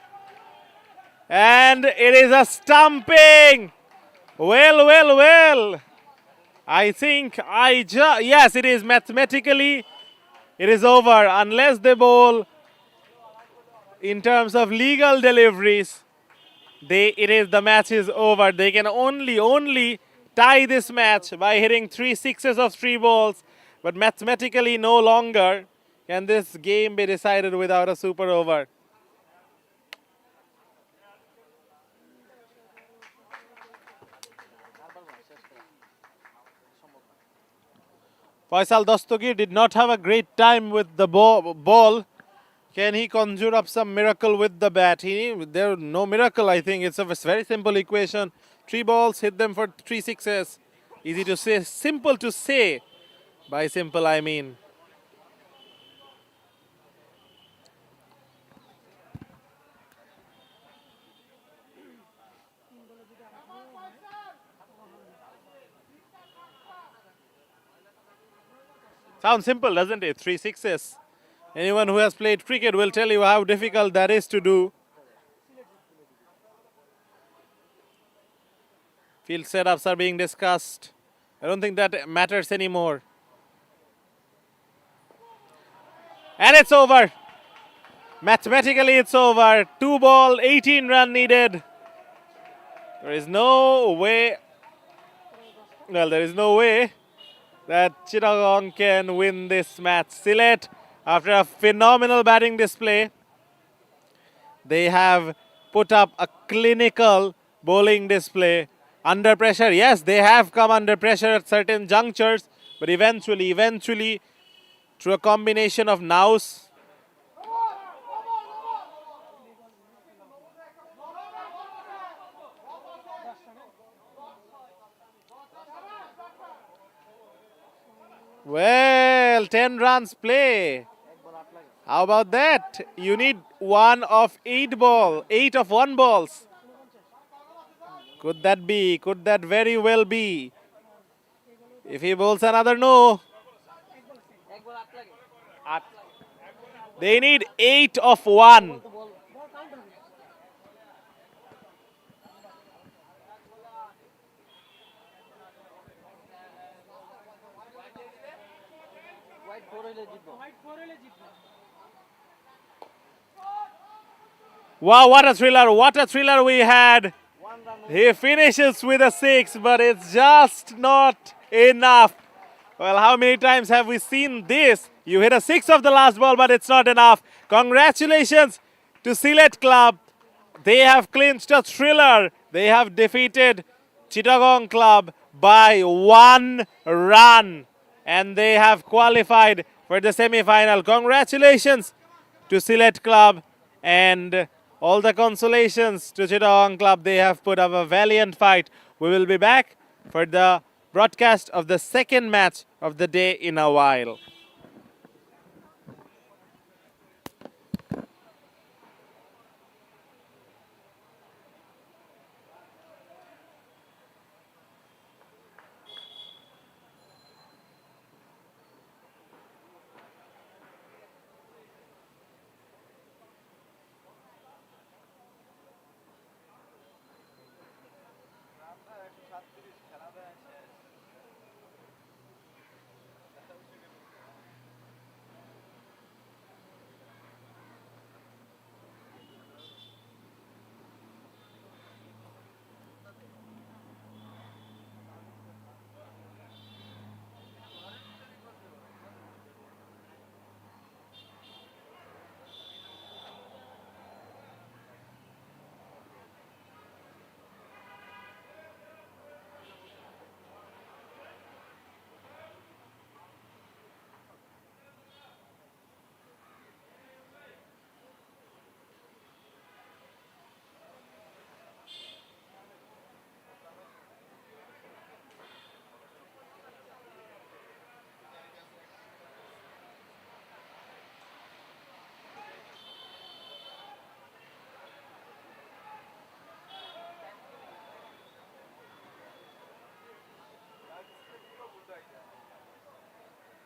And it is a stumping. Well. I think yes, it is mathematically, it is over. Unless they bowl in terms of legal deliveries, the match is over. They can only tie this match by hitting 3 sixes of 3 balls. But mathematically, no longer can this game be decided without a super over. Faisal Dastagir did not have a great time with the ball. Can he conjure up some miracle with the bat? There's no miracle, I think. It's a very simple equation. 3 balls, hit them for 3 sixes. Easy to say, simple to say. By simple, I mean. Sounds simple, doesn't it? 3 sixes. Anyone who has played cricket will tell you how difficult that is to do. Field setups are being discussed. I don't think that matters anymore. And it's over. Mathematically, it's over. 2 ball, 18 run needed. There is no way. Well, there is no way that Chittagong can win this match. Sylhet, after a phenomenal batting display, they have put up a clinical bowling display. Under pressure, yes, they have come under pressure at certain junctures, but eventually, through a combination of nows, well, 10 runs play. How about that? You need 1 of 8 of 1 balls. Could that be? Could that very well be? If he bowls another no. They need 8 of 1. Wow, what a thriller. What a thriller we had. He finishes with a 6, but it's just not enough. Well, how many times have we seen this? You hit a 6 of the last ball, but it's not enough. Congratulations to Sylhet Club. They have clinched a thriller. They have defeated Chittagong Club by 1 run. And they have qualified for the semi-final. Congratulations to Sylhet Club and all the consolations to Chittagong Club. They have put up a valiant fight. We will be back for the broadcast of the second match of the day in a while.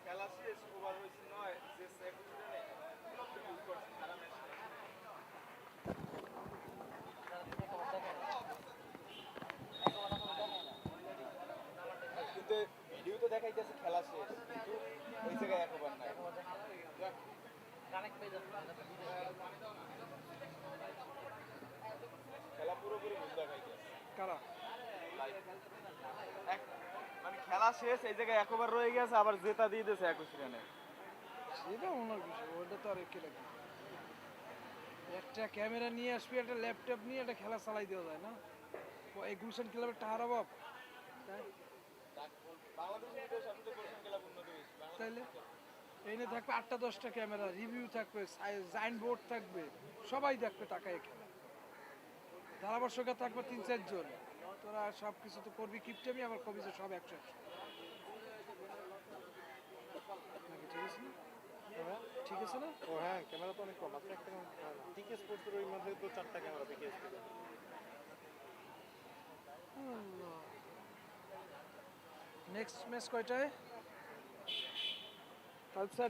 খেলা শেষ over হয়েছে 9 যে 21 রানে use করছে সারা match কিন্তু ভিডিওতে দেখাইতেছে খেলা শেষ কিন্তু ওই জায়গায় এক ওভার নাই খেলা পুরোপুরি ভুল দেখাইতেছে কারা মানে খেলা শেষ এই জায়গায় এক ওভার রয়ে গেছে আবার জেতা দিয়ে দিয়েছে 21 রানে সেটা ওনার বিষয়, ওটা তো আর একে লাগে। একটা ক্যামেরা নিয়ে আসবি, একটা ল্যাপটপ নিয়ে একটা খেলা চালাই দেওয়া যায় না? এই গুলশান ক্লাবের টাহার অভাব বাংলাদেশের সবচেয়ে গুলশান ক্লাব উন্নত হয়েছে তাইলে এনে থাকবে 8টা 10টা ক্যামেরা, রিভিউ থাকবে, সাইন বোর্ড থাকবে, সবাই দেখবে টাকায় খেলা। ধারাভাষ্যকার থাকবে 3-4 জন, তোরা সব কিছু তো করবি কিপটেমি, আবার কবি যে সব 100 ঠিক আছে না? ও হ্যাঁ, ক্যামেরা তো অনেক কম, মাত্র একটা টিকে স্পোর্টসের ওই মধ্যে তো 4টা ক্যামেরা পিকে নেক্সট ম্যাচ কয়টায়? কাল স্যার